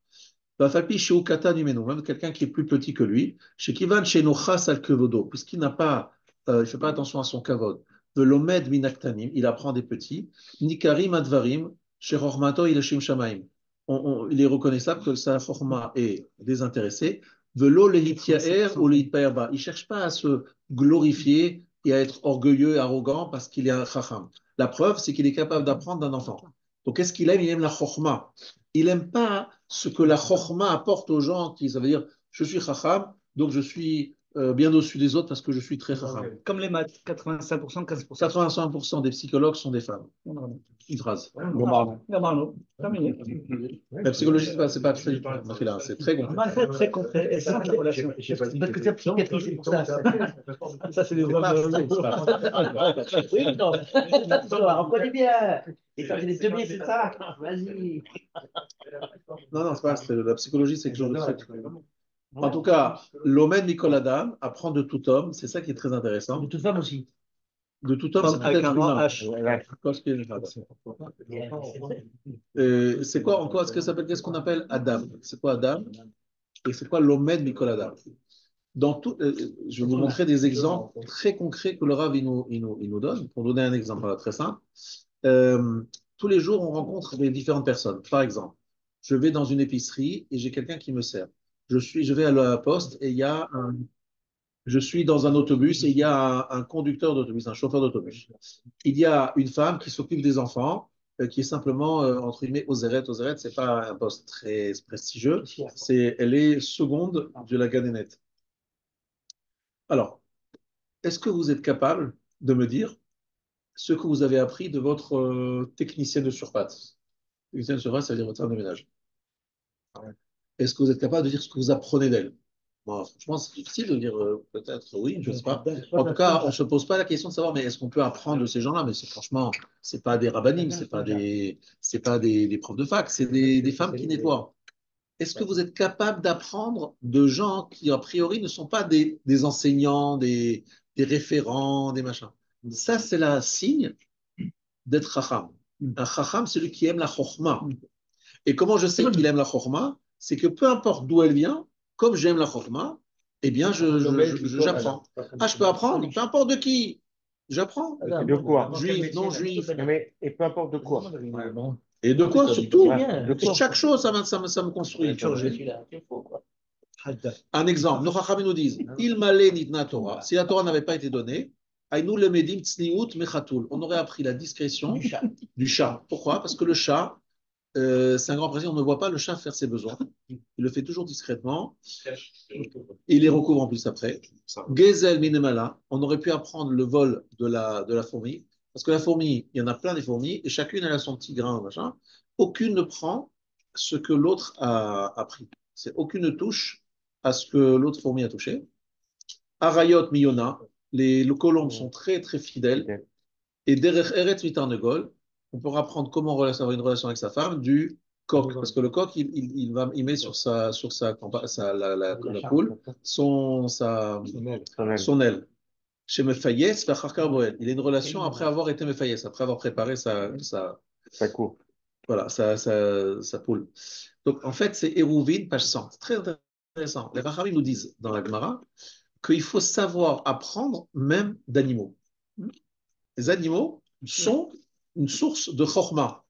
Vafalpi chez Ukata Numeno, même quelqu'un qui est plus petit que lui, chez Kivan chez Nochas al Kevodo, puisqu'il n'a pas, il ne fait pas attention à son kavod. Velomed Minaktanim, il apprend des petits. Nikarim Advarim, chez Rormato Ilashim Shamaim. Il est reconnaissable que sa forma est désintéressée. Velo Lehitiaer ou Lehitpaerba. Il ne cherche pas à se glorifier et à être orgueilleux et arrogant parce qu'il est un Chacham. La preuve, c'est qu'il est capable d'apprendre d'un enfant. Donc, qu'est-ce qu'il aime? Il aime la Chorma. Il n'aime pas ce que la Chorma apporte aux gens, ça veut dire, je suis Chacham, donc je suis bien au-dessus des autres parce que je suis très Chacham. Comme les maths, 85%, 15%. 85% des psychologues sont des femmes. Une phrase. La psychologie, c'est pas très c'est très concret. C'est très concret. Et ça, la relation. Parce que c'est psychiatrie, c'est pour ça. Ça, c'est des hommes. Oui, non. On connaît bien. Et quand j'ai des teubés, c'est ça. Vas-y. Non, c'est pas la psychologie, c'est quelque chose de très. En tout cas, l'Omen Nicolas Adam apprend de tout homme, c'est ça qui est très intéressant. De toute femme aussi. De tout homme, c'est peut-être humain. C'est quoi, en quoi est-ce que ça s'appelle, qu'est-ce qu'on appelle Adam? C'est quoi Adam? Et c'est quoi l'Omen Nicolas Adam? Je vais vous montrer des exemples très concrets que le Rav il nous donne. Pour donner un exemple très simple, tous les jours, on rencontre des différentes personnes. Par exemple, je vais dans une épicerie et j'ai quelqu'un qui me sert. Je vais à la poste et je suis dans un autobus et il y a un conducteur d'autobus, un chauffeur d'autobus. Il y a une femme qui s'occupe des enfants, qui est simplement, entre guillemets, Ozeret. Ozeret, ce n'est pas un poste très prestigieux. Elle est seconde de la Ganénette. Alors, est-ce que vous êtes capable de me dire ce que vous avez appris de votre technicienne de surface? Technicienne de surface, ça veut dire votre femme de ménage. Est-ce que vous êtes capable de dire ce que vous apprenez d'elle? Bon, franchement, c'est difficile de dire peut-être oui, je ne sais pas. En tout cas, on ne se pose pas la question de savoir, mais est-ce qu'on peut apprendre de ces gens-là? Mais franchement, ce n'est pas des rabbinim, ce n'est pas des profs de fac, c'est des femmes qui nettoient. Est-ce que vous êtes capable d'apprendre de gens qui, a priori, ne sont pas des enseignants, des référents, des machins? Ça, c'est le signe d'être chacham. Un chacham, c'est celui qui aime la chokhma. Et comment je sais qu'il aime la chokhma? C'est que peu importe d'où elle vient, comme j'aime la chokhma, eh bien, j'apprends. Ah, je peux apprendre, peu importe de qui. J'apprends. De quoi? Juif, non juif. Et peu importe de quoi. Et de quoi surtout? De Chaque chose, ça me construit. Un exemple, nos Chachamim nous disent, il m'allait nitna Torah. Si la Torah n'avait pas été donnée, aïnou le medim tsniut mechatul. On aurait appris la discrétion du chat. Pourquoi? Parce que le chat, c'est un grand principe, on ne voit pas le chat faire ses besoins. Il le fait toujours discrètement. Il les recouvre en plus après. Gezel minemala, on aurait pu apprendre le vol de la fourmi. Parce que la fourmi, il y en a plein des fourmis, et chacune elle a son petit grain, machin. Aucune ne prend ce que l'autre a pris. Aucune ne touche à ce que l'autre fourmi a touché. Arayot miyona, les colombes sont très très fidèles. Et derech eretz mitarnegol, on peut apprendre comment avoir une relation avec sa femme du coq, parce que le coq, il met sur la poule son aile. Chez Mefayes, il a une relation après avoir été Mefayes, après avoir préparé sa cour. Voilà, sa poule. Donc, en fait, c'est Hérouvine, page 100. C'est très intéressant. Les Rachamim nous disent dans la Gemara qu'il faut savoir apprendre même d'animaux. Les animaux sont une source de chorma.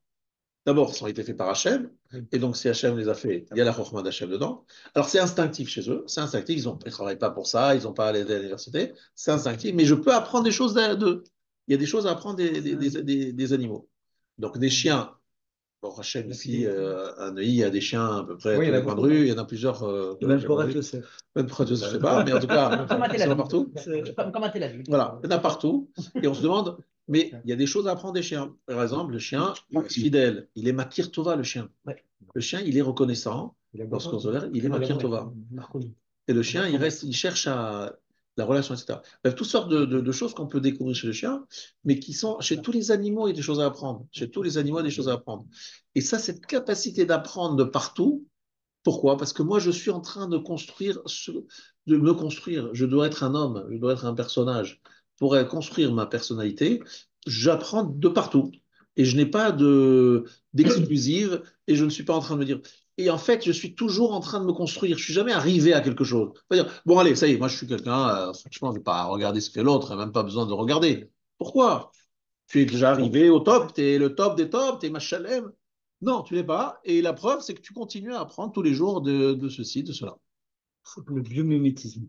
D'abord, ils ont été faits par Hachem, et donc si Hachem les a fait, il y a la chorma d'Hachem dedans. Alors c'est instinctif chez eux, c'est instinctif, ils ne travaillent pas pour ça, ils n'ont pas allé à l'université, c'est instinctif, mais je peux apprendre des choses d'eux. Il y a des choses à apprendre des animaux. Donc des chiens, bon, Hachem ici, à Neuilly, il y a des chiens à peu près tous les coins de rue, il y en a plusieurs. Même pour Joseph. Même pour Joseph, je ne sais pas, mais en tout cas, il y en a partout. Comment tu l'as vu? Voilà, il y en a partout, et on se demande. Mais il y a des choses à apprendre des chiens. Par exemple, le chien, il est fidèle. Il est Makir Tova, le chien. Le chien, il est reconnaissant. Lorsqu'on se lève, il est Makir Tova. Et le chien, il cherche la relation, etc. Bref, toutes sortes de choses qu'on peut découvrir chez le chien, mais qui sont chez tous les animaux, il y a des choses à apprendre. Chez tous les animaux, il y a des choses à apprendre. Et ça, cette capacité d'apprendre de partout, Pourquoi? Parce que moi, je suis en train de de me construire. Je dois être un homme, je dois être un personnage. Pour construire ma personnalité, j'apprends de partout. Et je n'ai pas d'exclusive et je ne suis pas en train de me dire. Et en fait, je suis toujours en train de me construire. Je suis jamais arrivé à quelque chose. Pas dire, bon, allez, ça y est, moi, je suis quelqu'un, franchement, je ne vais pas regarder ce que fait l'autre, même pas besoin de regarder. Pourquoi? Tu es déjà arrivé au top, tu es le top des tops, tu es machalem. Non, tu l'es pas. Et la preuve, c'est que tu continues à apprendre tous les jours de ceci, de cela. Le biomimétisme.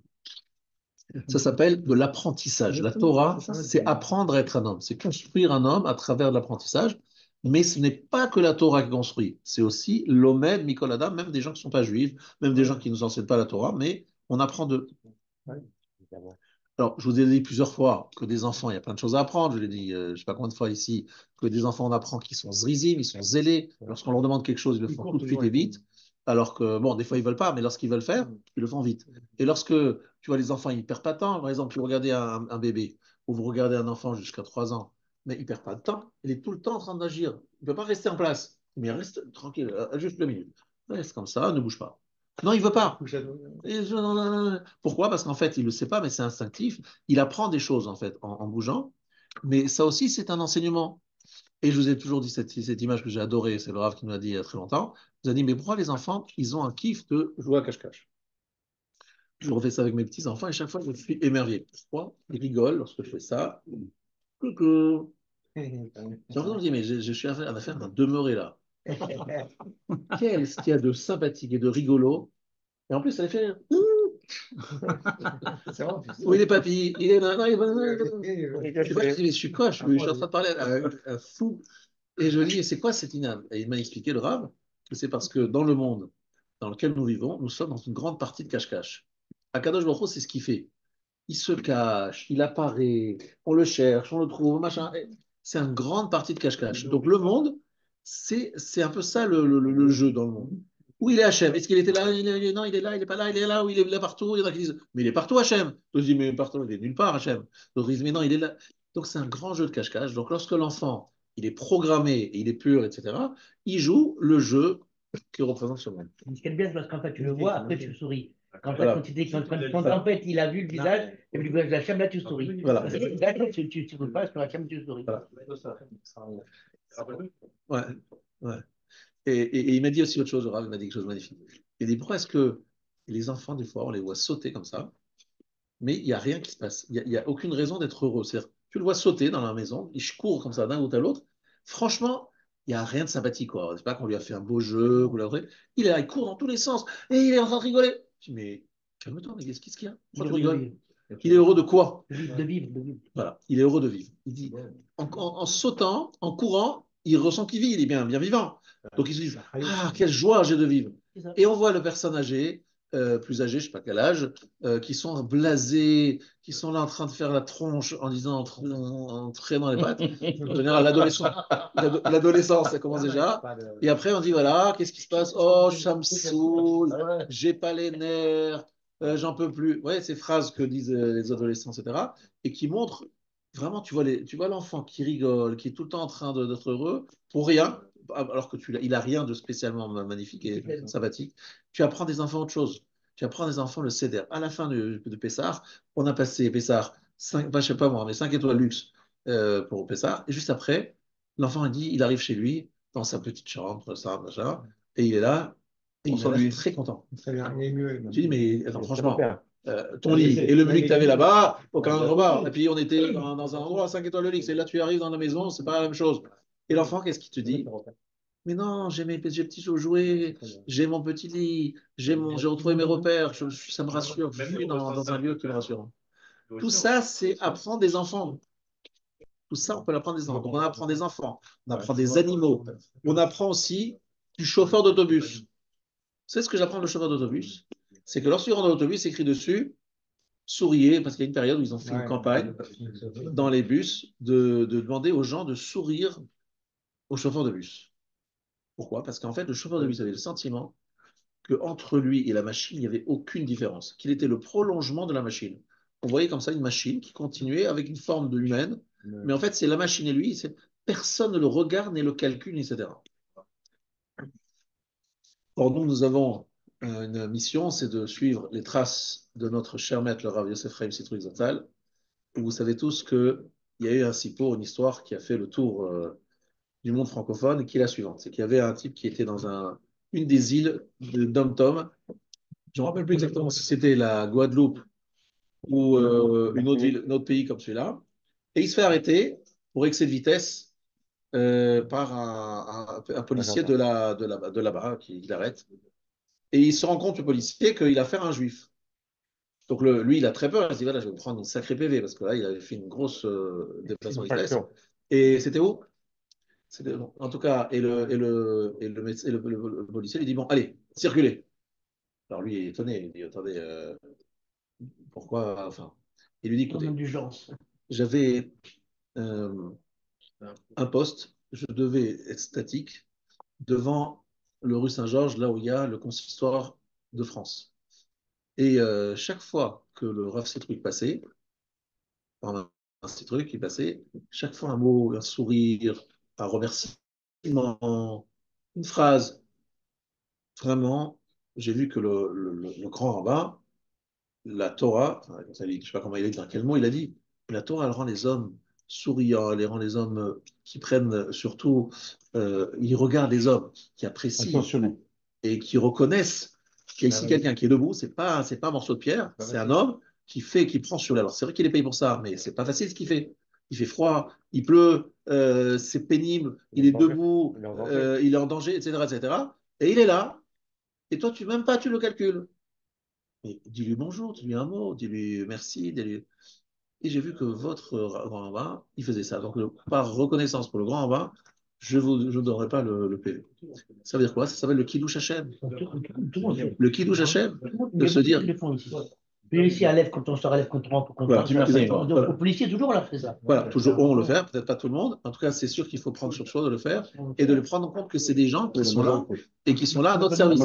Ça s'appelle de l'apprentissage. La Torah, c'est apprendre à être un homme. C'est construire un homme à travers de l'apprentissage. Mais ce n'est pas que la Torah qui construit. C'est aussi l'Omed, Mikol Adam, même des gens qui ne sont pas juifs, même des gens qui ne nous enseignent pas la Torah, mais on apprend d'eux. Alors, je vous ai dit plusieurs fois que des enfants, il y a plein de choses à apprendre. Je l'ai dit, je ne sais pas combien de fois ici, que des enfants, on apprend qu'ils sont zrizim, ils sont zélés. Lorsqu'on leur demande quelque chose, ils le font tout de suite et vite. Alors que, bon, des fois, ils ne veulent pas, mais lorsqu'ils veulent faire, ils le font vite. Et lorsque, tu vois, les enfants, ils ne perdent pas de temps. Par exemple, vous regardez un bébé ou vous regardez un enfant jusqu'à 3 ans, mais il ne perd pas de temps. Il est tout le temps en train d'agir. Il ne peut pas rester en place. Mais il reste tranquille, juste 2 minutes. Il reste comme ça, ne bouge pas. Non, il ne veut pas. Pourquoi? Parce qu'en fait, il ne le sait pas, mais c'est instinctif. Il apprend des choses, en fait, en bougeant. Mais ça aussi, c'est un enseignement. Et je vous ai toujours dit cette image que j'ai adorée, c'est le Rav qui nous l'a dit il y a très longtemps. Il nous a dit, mais pourquoi les enfants, ils ont un kiff de jouer à cache-cache? Je refais ça avec mes petits-enfants et chaque fois, je suis émerveillé. Pourquoi? Ils rigolent lorsque je fais ça. Coucou. J'ai l'impression de dire, mais je suis en affaire d'un demeuré là. Qu'est-ce qu'il y a de sympathique et de rigolo? Et en plus, elle fait. Où il est papy? Il est là. Non, il est... Je suis quoi? Je suis en train de parler à un fou. Et je lui dis, c'est quoi cette inam? Et il m'a expliqué, le Rav, que c'est parce que dans le monde dans lequel nous vivons, nous sommes dans une grande partie de cache-cache. Akadosh Baruch Hu, c'est ce qu'il fait. Il se cache, il apparaît, on le cherche, on le trouve, machin. C'est une grande partie de cache-cache. Donc le monde, c'est un peu ça le jeu dans le monde. Où il est Hachem? Est-ce qu'il était là? Non, il est là, il n'est pas là, il est là, ou il est là partout. Il y en a qui disent, mais il est partout Hachem. Donc je dis, mais partout, il est nulle part Hachem. Donc ils disent, mais non, il est là. Donc c'est un grand jeu de cache-cache. Donc lorsque l'enfant, il est programmé et il est pur, etc., il joue le jeu qui représente ce monde. Ce qui est bien, c'est parce qu'en fait, tu le vois, après tu souris. Quand, Voilà. quand en fait, il a vu le visage, et puis le visage de Hachem, là, tu souris. Voilà. Là, tu ne souris pas, parce que Hachem, tu souris. Voilà. Ouais, ouais. Et il m'a dit aussi autre chose, le Rav, il m'a dit quelque chose de magnifique. Il dit, pourquoi est-ce que les enfants, des fois, on les voit sauter comme ça, mais il n'y a rien qui se passe. Il n'y a aucune raison d'être heureux. C'est-à-dire, tu le vois sauter dans la maison, il court comme ça d'un bout à l'autre. Franchement, il n'y a rien de sympathique, quoi. C'est pas qu'on lui a fait un beau jeu, il est là, il court dans tous les sens, et il est en train de rigoler. Je dis, mais calme-toi, mais qu'est-ce qu'il y a? Pourquoi tu rigoles? Il est heureux de quoi? De vivre, de vivre. Voilà, il est heureux de vivre. Il dit, en sautant, en courant, il ressent qu'il vit, il est bien, bien vivant. Donc il se dit, ah, quelle joie j'ai de vivre. Et on voit le personne âgé, plus âgé, je ne sais pas quel âge, qui sont blasés, qui sont là en train de faire la tronche en disant, en traînant les pattes. En général, l'adolescence, ça commence déjà. Et après, on dit, voilà, qu'est-ce qui se passe? Oh, ça me saoule, j'ai pas les nerfs. J'en peux plus. Ouais, ces phrases que disent les adolescents, etc. Et qui montrent vraiment, tu vois l'enfant qui rigole, qui est tout le temps en train d'être heureux pour rien, alors que il a rien de spécialement magnifique et sympathique. Tu apprends des enfants autre chose. Tu apprends des enfants le Seder. À la fin de Pessah, on a passé Pessah 5, je sais pas moi, mais 5 étoiles luxe pour Pessah. Et juste après, l'enfant il arrive chez lui dans sa petite chambre, ça, machin, et il est là. Et il est très content. Tu dis, mais attends, franchement, ton lit et le menu que tu avais là-bas, aucun repas. Et puis on était dans un endroit à 5 étoiles de luxe. Et là, tu arrives dans la maison, c'est pas la même chose. Et l'enfant, qu'est-ce qu'il te dit? Mais non, j'ai mes petits jouets, j'ai mon petit lit, j'ai retrouvé mes repères, ça me rassure. Je suis dans un lieu qui me rassure. Tout ça, c'est apprendre des enfants. Tout ça, on peut l'apprendre des enfants. Donc, on apprend des enfants, on apprend des animaux. On apprend aussi du chauffeur d'autobus. Vous savez ce que j'apprends le chauffeur d'autobus? C'est que lorsqu'il rentre dans l'autobus, c'est écrit dessus souriez, parce qu'il y a une période où ils ont fait une campagne dans les bus de demander aux gens de sourire au chauffeur de bus. Pourquoi? Parce qu'en fait, le chauffeur de bus avait le sentiment qu'entre lui et la machine, il n'y avait aucune différence, qu'il était le prolongement de la machine. On voyait comme ça une machine qui continuait avec une forme de humaine, mais en fait, c'est la machine et lui, personne ne le regarde, ne le calcule, etc. Or, nous avons une mission, c'est de suivre les traces de notre cher maître, le Rav Yosef Chaim Sitruc Zatzal. Vous savez tous qu'il y a eu un sippo, une histoire qui a fait le tour du monde francophone, et qui est la suivante. C'est qu'il y avait un type qui était dans une des îles de Dom-Tom. Je ne me rappelle plus exactement si c'était la Guadeloupe ou une autre pays comme celui-là. Et il se fait arrêter pour excès de vitesse par un policier de là-bas qui l'arrête. Et il se rend compte, le policier, qu'il a affaire à un juif. Donc lui, il a très peur. Il se dit, voilà, je vais me prendre une sacrée PV, parce que là, il avait fait une grosse déplacement de vitesse. Et c'était où? En tout cas, le policier lui dit, bon, allez, circulez. Alors lui, il est étonné. Il dit, attendez, pourquoi? Enfin, il lui dit, écoutez, j'avais un poste, je devais être statique devant le rue Saint-Georges, là où il y a le consistoire de France. Et chaque fois que le Rav Citruc passait, un Citruc qui passait, chaque fois un mot, un sourire, un remerciement, une phrase, vraiment, j'ai vu que le grand rabbin, la Torah, je ne sais pas comment il a dit, dans quel mot il a dit, la Torah, elle rend les hommes souriants, elle rend les hommes qui prennent surtout, ils regardent les hommes, qui apprécient et qui reconnaissent qu'il y a ici quelqu'un qui est debout, c'est pas un morceau de pierre, c'est un homme qui prend sur l'aile. Alors c'est vrai qu'il est payé pour ça, mais c'est pas facile ce qu'il fait. Il fait froid, il pleut, c'est pénible, il est debout, il est en danger, etc., etc. Et il est là, et toi, même pas, tu le calcules. Mais dis-lui bonjour, dis-lui un mot, dis-lui merci, dis-lui... Et j'ai vu que votre grand rabbin, il faisait ça. Donc, par reconnaissance pour le grand rabbin, je ne donnerai pas le PV. Ça veut dire quoi? Ça s'appelle le Kiddush Hashem. Le Kiddush Hashem, de se dire... Policier à lèvres quand on se relève contre Voilà, au policier, toujours on l'a fait ça. Voilà, toujours on le fait, peut-être pas tout le monde. En tout cas, c'est sûr qu'il faut prendre sur soi de le faire et de le prendre en compte que c'est des gens qui sont là et qui sont là à notre service.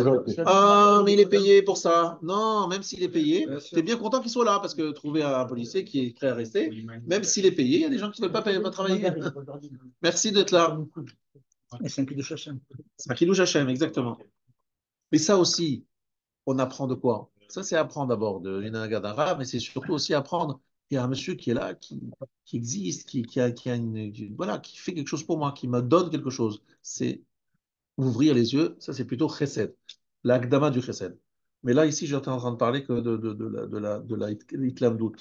Ah, mais il est payé pour ça. Non, même s'il est payé, tu es bien content qu'il soit là parce que trouver un policier qui est prêt à rester, même s'il est payé, il y a des gens qui ne veulent pas travailler. Merci d'être là. C'est un Kiddush Hashem. C'est un Kiddush Hashem, exactement. Mais ça aussi, on apprend de quoi? Ça, c'est apprendre d'abord d'une Haggadah d'arabe, mais c'est surtout aussi apprendre qu'il y a un monsieur qui est là, qui existe, voilà, qui fait quelque chose pour moi, qui me donne quelque chose. C'est ouvrir les yeux, ça c'est plutôt chesed, l'agdama du chesed. Mais là, ici, j'étais en train de parler que de la itlamdout.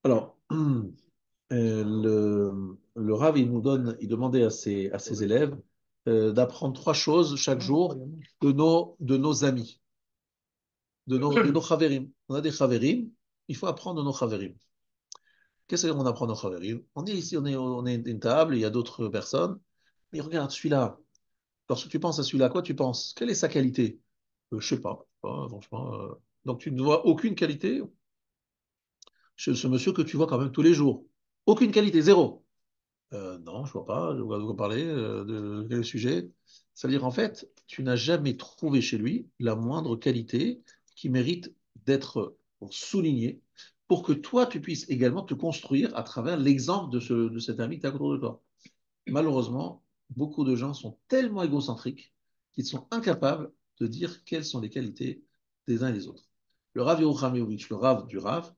Alors, le Rav, il demandait à ses élèves d'apprendre 3 choses chaque jour de nos amis. De nos chaverim. On a des chaverim, il faut apprendre de nos chaverim. Qu'est-ce qu'on apprend de nos chaverim? On est ici, on est une table, il y a d'autres personnes, mais regarde celui-là. Lorsque tu penses à celui-là, quoi tu penses? Quelle est sa qualité? Je ne sais pas, franchement. Donc tu ne vois aucune qualité chez ce monsieur que tu vois quand même tous les jours. Aucune qualité, zéro. Non, je ne vois pas, je vois de quoi parler, de quel sujet. Ça veut dire en fait, tu n'as jamais trouvé chez lui la moindre qualité qui mérite d'être soulignée pour que toi, tu puisses également te construire à travers l'exemple de cet ami que tu as autour de toi. Malheureusement, beaucoup de gens sont tellement égocentriques qu'ils sont incapables de dire quelles sont les qualités des uns et des autres. Le Rav Yerucham, le Rav du Rav,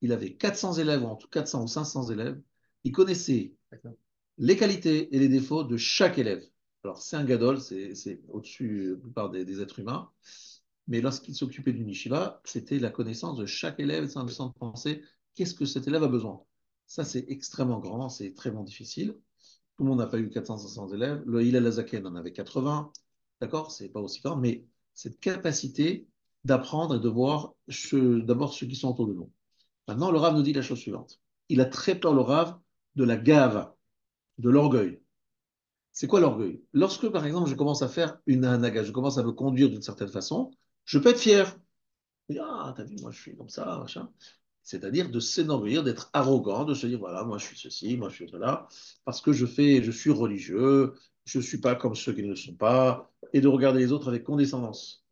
il avait 400 élèves, ou en tout 400 ou 500 élèves. Il connaissait les qualités et les défauts de chaque élève. Alors, c'est un gadol, c'est au-dessus de la plupart des êtres humains, mais lorsqu'il s'occupait d'une yeshiva, c'était la connaissance de chaque élève sans penser qu'est-ce que cet élève a besoin. Ça, c'est extrêmement grand, c'est extrêmement difficile. Tout le monde n'a pas eu 400-500 élèves. Le Hillel Azaken en avait 80. D'accord? C'est pas aussi grand, mais cette capacité d'apprendre et de voir d'abord ceux qui sont autour de nous. Maintenant, le Rav nous dit la chose suivante. Il a très peur, le Rav, de la gave, de l'orgueil. C'est quoi l'orgueil? Lorsque, par exemple, je commence à faire une anaga, je commence à me conduire d'une certaine façon, je peux être fier. Ah, t'as vu, moi je suis comme ça, machin. C'est-à-dire de s'énorgueillir, d'être arrogant, de se dire, voilà, moi je suis ceci, moi je suis cela, parce que je suis religieux, je ne suis pas comme ceux qui ne le sont pas, et de regarder les autres avec condescendance.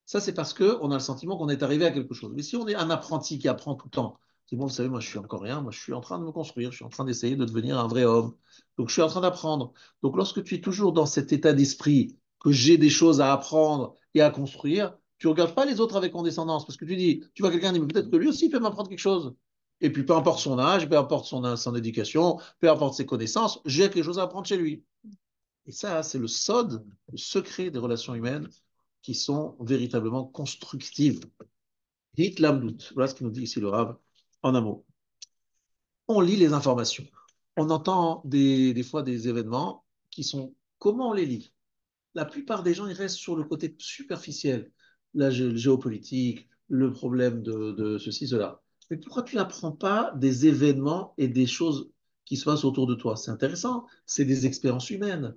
Ça, c'est parce qu'on a le sentiment qu'on est arrivé à quelque chose. Mais si on est un apprenti qui apprend tout le temps, c'est bon, vous savez, moi je suis encore rien, moi je suis en train de me construire, je suis en train d'essayer de devenir un vrai homme. Donc je suis en train d'apprendre. Donc lorsque tu es toujours dans cet état d'esprit que j'ai des choses à apprendre et à construire, tu ne regardes pas les autres avec condescendance parce que tu dis, tu vois quelqu'un dit, mais peut-être que lui aussi il peut m'apprendre quelque chose. Et puis peu importe son âge, peu importe son éducation, peu importe ses connaissances, j'ai quelque chose à apprendre chez lui. Et ça, c'est le sod, le secret des relations humaines qui sont véritablement constructives. Hit l'amdout. Voilà ce qu'il nous dit ici le Rav en un mot. On lit les informations. On entend des fois des événements qui sont comment on les lit. La plupart des gens, ils restent sur le côté superficiel, la géopolitique, le problème de ceci, cela. Mais pourquoi tu n'apprends pas des événements et des choses qui se passent autour de toi? C'est intéressant, c'est des expériences humaines.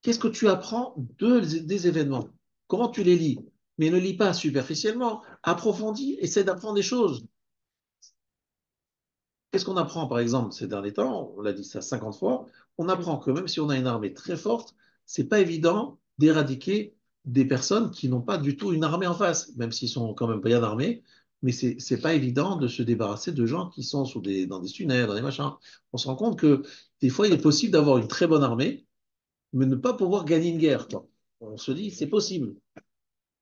Qu'est-ce que tu apprends des événements? Comment tu les lis? Mais ne lis pas superficiellement, approfondis, essaie d'apprendre des choses. Qu'est-ce qu'on apprend, par exemple, ces derniers temps? On l'a dit ça 50 fois. On apprend que même si on a une armée très forte, c'est pas évident d'éradiquer des personnes qui n'ont pas du tout une armée en face, même s'ils sont quand même bien armés. Mais c'est pas évident de se débarrasser de gens qui sont dans des tunnels, dans des machins. On se rend compte que des fois, il est possible d'avoir une très bonne armée, mais ne pas pouvoir gagner une guerre, quoi. On se dit, c'est possible.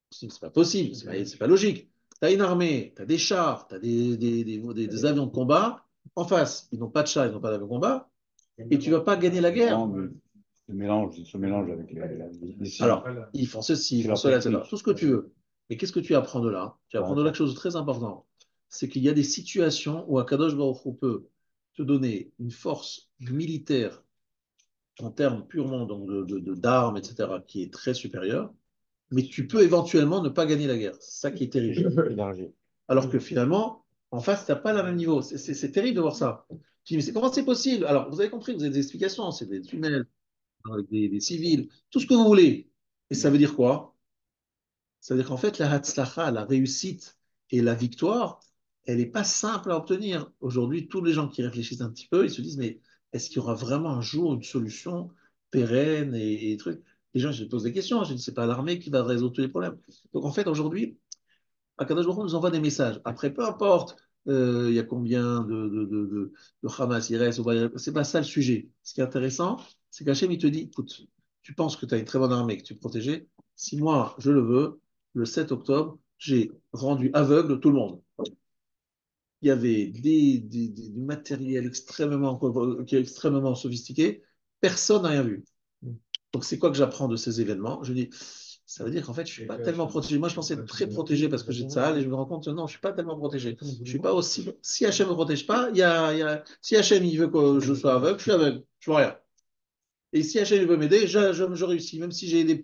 C'est pas possible, c'est pas logique. Tu as une armée, tu as des chars, tu as des avions de combat en face. Ils n'ont pas de chars, ils n'ont pas d'avions de combat, et tu ne vas pas gagner la guerre. Non, mais se mélange avec les signes. Alors, ils font ceci, ils font cela, etc. Tout ce que tu veux. Mais qu'est-ce que tu apprends de là? Tu apprends de là quelque chose de très important. C'est qu'il y a des situations où Akadosh Baruch Hu peut te donner une force militaire en termes purement donc, d'armes, etc., qui est très supérieure, mais tu peux éventuellement ne pas gagner la guerre. C'est ça qui est terrible. Énergie. Alors que finalement, en face, tu n'as pas le même niveau. C'est terrible de voir ça. Tu dis, mais comment c'est possible? Alors, vous avez compris, vous avez des explications, c'est des tunnels, avec des civils, tout ce que vous voulez. Et ça veut dire quoi? Ça veut dire qu'en fait, la hatzlacha, la réussite et la victoire, elle n'est pas simple à obtenir. Aujourd'hui, tous les gens qui réfléchissent un petit peu, ils se disent, mais est-ce qu'il y aura vraiment un jour une solution pérenne et trucs? Les gens, je pose des questions, je dis, c'est pas l'armée qui va résoudre tous les problèmes. Donc en fait, aujourd'hui, Akadosh Baruch Hu nous envoie des messages. Après, peu importe, il y a combien de Hamas il reste, c'est pas ça le sujet. Ce qui est intéressant, c'est qu'Hachem, il te dit, écoute, tu penses que tu as une très bonne armée, que tu es protégé. Si moi, je le veux, le 7 octobre, j'ai rendu aveugle tout le monde. Il y avait du matériel qui est extrêmement sophistiqué. Personne n'a rien vu. Donc, c'est quoi que j'apprends de ces événements? Je dis, ça veut dire qu'en fait, je ne suis pas tellement protégé. Moi, je pensais être très protégé parce que j'ai de ça, et je me rends compte que non, je ne suis pas tellement protégé. Je ne suis pas aussi. Si Hachem ne me protège pas, si Hachem il veut que je sois aveugle, je suis aveugle. Je ne vois rien. Et si Hachem veut m'aider, je réussis, même si j'ai des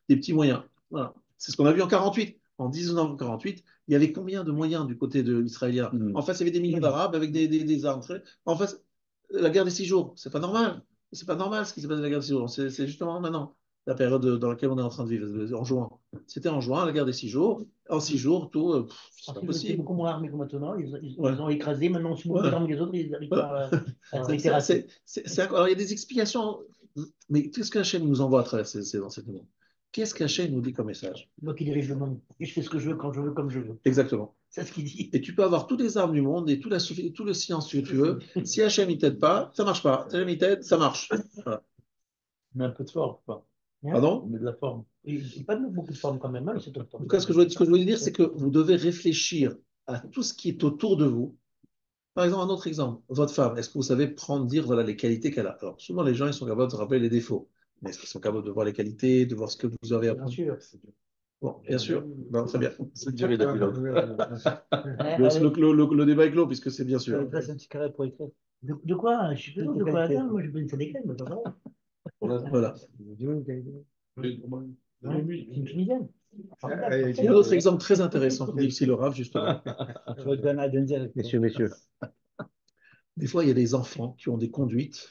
petits moyens. Voilà. C'est ce qu'on a vu en 48. En 1948, il y avait combien de moyens du côté de l'Israélien? En face, il y avait des millions d'Arabes avec des armes. En face, la guerre des 6 jours, c'est pas normal. C'est pas normal ce qui s'est passé dans la guerre des 6 jours. C'est justement maintenant, la période dans laquelle on est en train de vivre, en juin. C'était en juin, la guerre des 6 jours. En 6 jours, tout, c'est pas C'était possible. beaucoup moins armés que maintenant. Ils Ouais. ont écrasé. Maintenant, si beaucoup Ouais. d'armes que les autres, ils n'arrivent Voilà. pas à les terrasser. Alors, il y a des explications, mais qu'est-ce qu'Hachem nous envoie à travers ces enseignements? Qu'est-ce qu'Hachem nous dit comme message? Moi qui dirige le monde. Et je fais ce que je veux, quand je veux, comme je veux. Exactement. C'est ce qu'il dit. Et tu peux avoir toutes les armes du monde et tout le science que tu veux. Si Hachem ne t'aide pas, ça ne marche pas. Si Hachem il t'aide, ça marche. Voilà. Mais un peu de forme, quoi. Pardon? Mais de la forme. Et pas beaucoup de formes quand même, hein, c'est En tout cas, ce que je voulais dire, c'est que vous devez réfléchir à tout ce qui est autour de vous. Par exemple, un autre exemple, votre femme, est-ce que vous savez dire voilà, les qualités qu'elle a? Alors, souvent, les gens, ils sont capables de se rappeler les défauts. Mais est-ce qu'ils sont capables de voir les qualités, de voir ce que vous avez Bien appris? sûr. Bon, bien sûr. Ben, très bien. C'est dur, Le le débat est clos, puisque c'est bien sûr. un petit carré pour écrire. De quoi? Je suis toujours de quoi attendre. Moi, je peux une salle d'école, mais ça va. Voilà. Ouais, c'est une Tunisienne. Il y a un autre exemple très intéressant que dit ici le Rav, justement. Messieurs. Des fois, il y a des enfants qui ont des conduites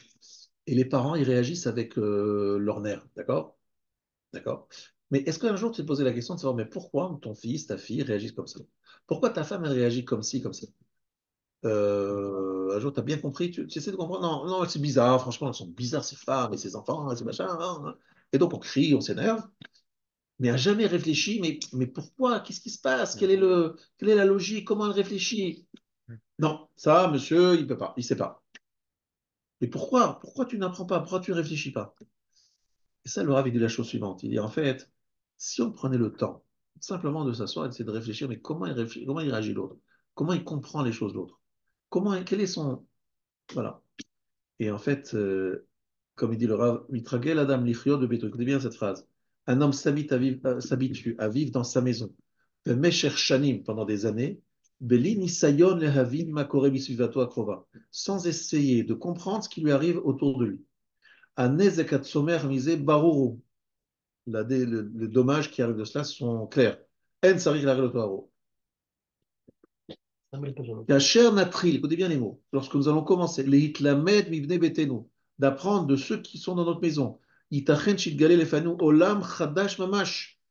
et les parents, ils réagissent avec leur nerf. D'accord? D'accord? Mais est-ce qu'un jour, tu t'es posé la question de savoir, mais pourquoi ton fils, ta fille réagissent comme ça? Pourquoi ta femme, elle réagit comme ci, comme ça? Un jour, tu as bien compris, tu essaies de comprendre. Non, non, c'est bizarre, franchement, elles sont bizarres, ces femmes et ces enfants, ces machins. Hein. Et donc, on crie, on s'énerve, mais à jamais réfléchi, mais pourquoi? Qu'est-ce qui se passe? Quelle est la logique? Comment elle réfléchit? Non, ça, monsieur, il peut pas, il sait pas. Mais pourquoi? Pourquoi tu n'apprends pas? Pourquoi tu ne réfléchis pas? Et ça, le Rav, il dit la chose suivante. Il dit, en fait, si on prenait le temps simplement de s'asseoir et d'essayer de réfléchir, mais comment il réfléchit, comment il réagit l'autre? Comment il comprend les choses l'autre? Quel est son... Voilà. Et en fait, comme il dit le Rav, Mitragel Adam Lichio de Beto. Écoutez bien cette phrase. Un homme s'habitue à vivre dans sa maison, Mesher Shanim pendant des années, Beli Nisayon Lehavin Makore Bisuvato Akrova, sans essayer de comprendre ce qui lui arrive autour de lui. Anezekat Somer Mise Baruru. Les dommages qui arrivent de cela sont clairs. En Sarik Larel Toaro. Kacher Natril, écoutez bien les mots, lorsque nous allons commencer, les Hitlamed Mivne Betenu, d'apprendre de ceux qui sont dans notre maison. Itachen Shitgale Lefanu Olam Chadash Mamash.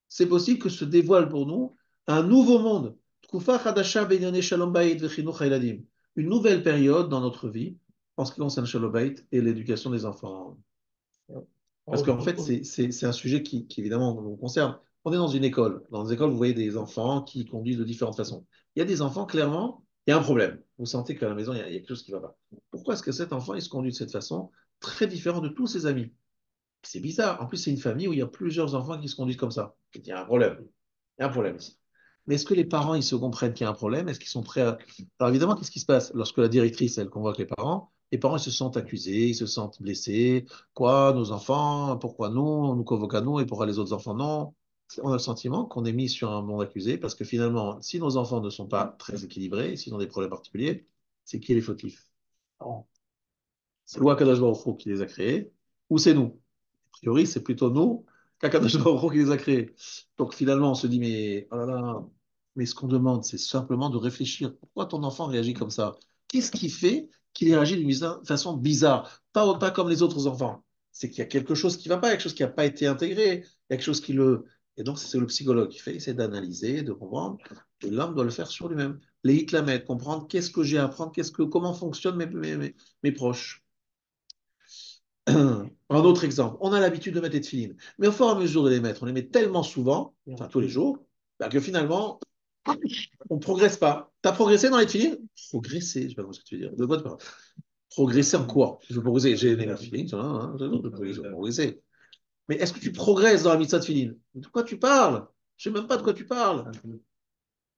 C'est possible que se dévoile pour nous un nouveau monde. Tkufa Chadasha Benyane Shalom Bayit Vechinu Chayladim. Une nouvelle période dans notre vie en ce qui concerne Shalom Bayit et l'éducation des enfants. Parce qu'en fait, c'est un sujet qui, évidemment nous concerne. On est dans une école. Dans les écoles, vous voyez des enfants qui conduisent de différentes façons. Il y a des enfants, clairement, il y a un problème. Vous sentez qu'à la maison, il y a quelque chose qui ne va pas. Pourquoi est-ce que cet enfant, il se conduit de cette façon, très différent de tous ses amis? C'est bizarre. En plus, c'est une famille où il y a plusieurs enfants qui se conduisent comme ça. Il y a un problème. Il y a un problème ici. Mais est-ce que les parents, ils se comprennent qu'il y a un problème? Est-ce qu'ils sont prêts à... Alors évidemment, qu'est-ce qui se passe? Lorsque la directrice, elle convoque les parents, ils se sentent accusés, ils se sentent blessés. Quoi, nos enfants, pourquoi nous? On nous convoque à nous et pourquoi les autres enfants non? On a le sentiment qu'on est mis sur un monde accusé parce que finalement, si nos enfants ne sont pas très équilibrés, s'ils ont des problèmes particuliers, c'est qui est les fautifs? C'est ou Akadosh Baruch Hu qui les a créés, ou c'est nous. A priori, c'est plutôt nous qu'Akadosh Baruch Hu qui les a créés. Donc finalement, on se dit, mais, oh là là, mais ce qu'on demande, c'est simplement de réfléchir. Pourquoi ton enfant réagit comme ça? Qu'est-ce qui fait qu'il réagit d'une façon bizarre? Pas comme les autres enfants. C'est qu'il y a quelque chose qui ne va pas, quelque chose qui n'a pas été intégré, il y a quelque chose qui le... Et donc, c'est le psychologue qui fait, c'est d'analyser, de comprendre, et l'homme doit le faire sur lui-même. Les hitlamet, comprendre qu'est-ce que j'ai à apprendre, comment fonctionnent mes proches. Un autre exemple, on a l'habitude de mettre des tefilines, mais au fur et à mesure de les mettre, on les met tellement souvent, enfin tous les jours, bah, que finalement, on ne progresse pas. Tu as progressé dans les tefilines? Progresser, je ne sais pas ce que tu veux dire. De quoi tu parles? Progresser en quoi? Je veux progresser. J'ai les tefilines, je veux progresser. Mais est-ce que tu progresses dans la mitzvah de tefilines? De quoi tu parles? Je ne sais même pas de quoi tu parles.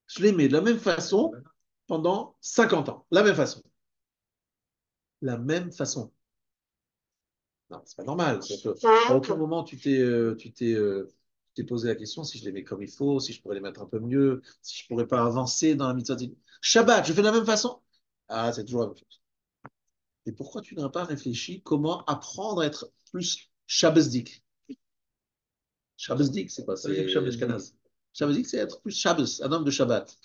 Je les mets de la même façon pendant 50 ans. La même façon. La même façon. Non, c'est pas normal. À aucun moment, tu t'es posé la question si je les mets comme il faut, si je pourrais les mettre un peu mieux, si je pourrais pas avancer dans la mitzvah. Shabbat, je fais de la même façon. Ah, c'est toujours la même chose. Et pourquoi tu n'as pas réfléchi comment apprendre à être plus shabbosdik? Shabbosdik, c'est quoi? C'est Ashkenaz. Shabbosdik, c'est être plus shabbos, un homme de Shabbat.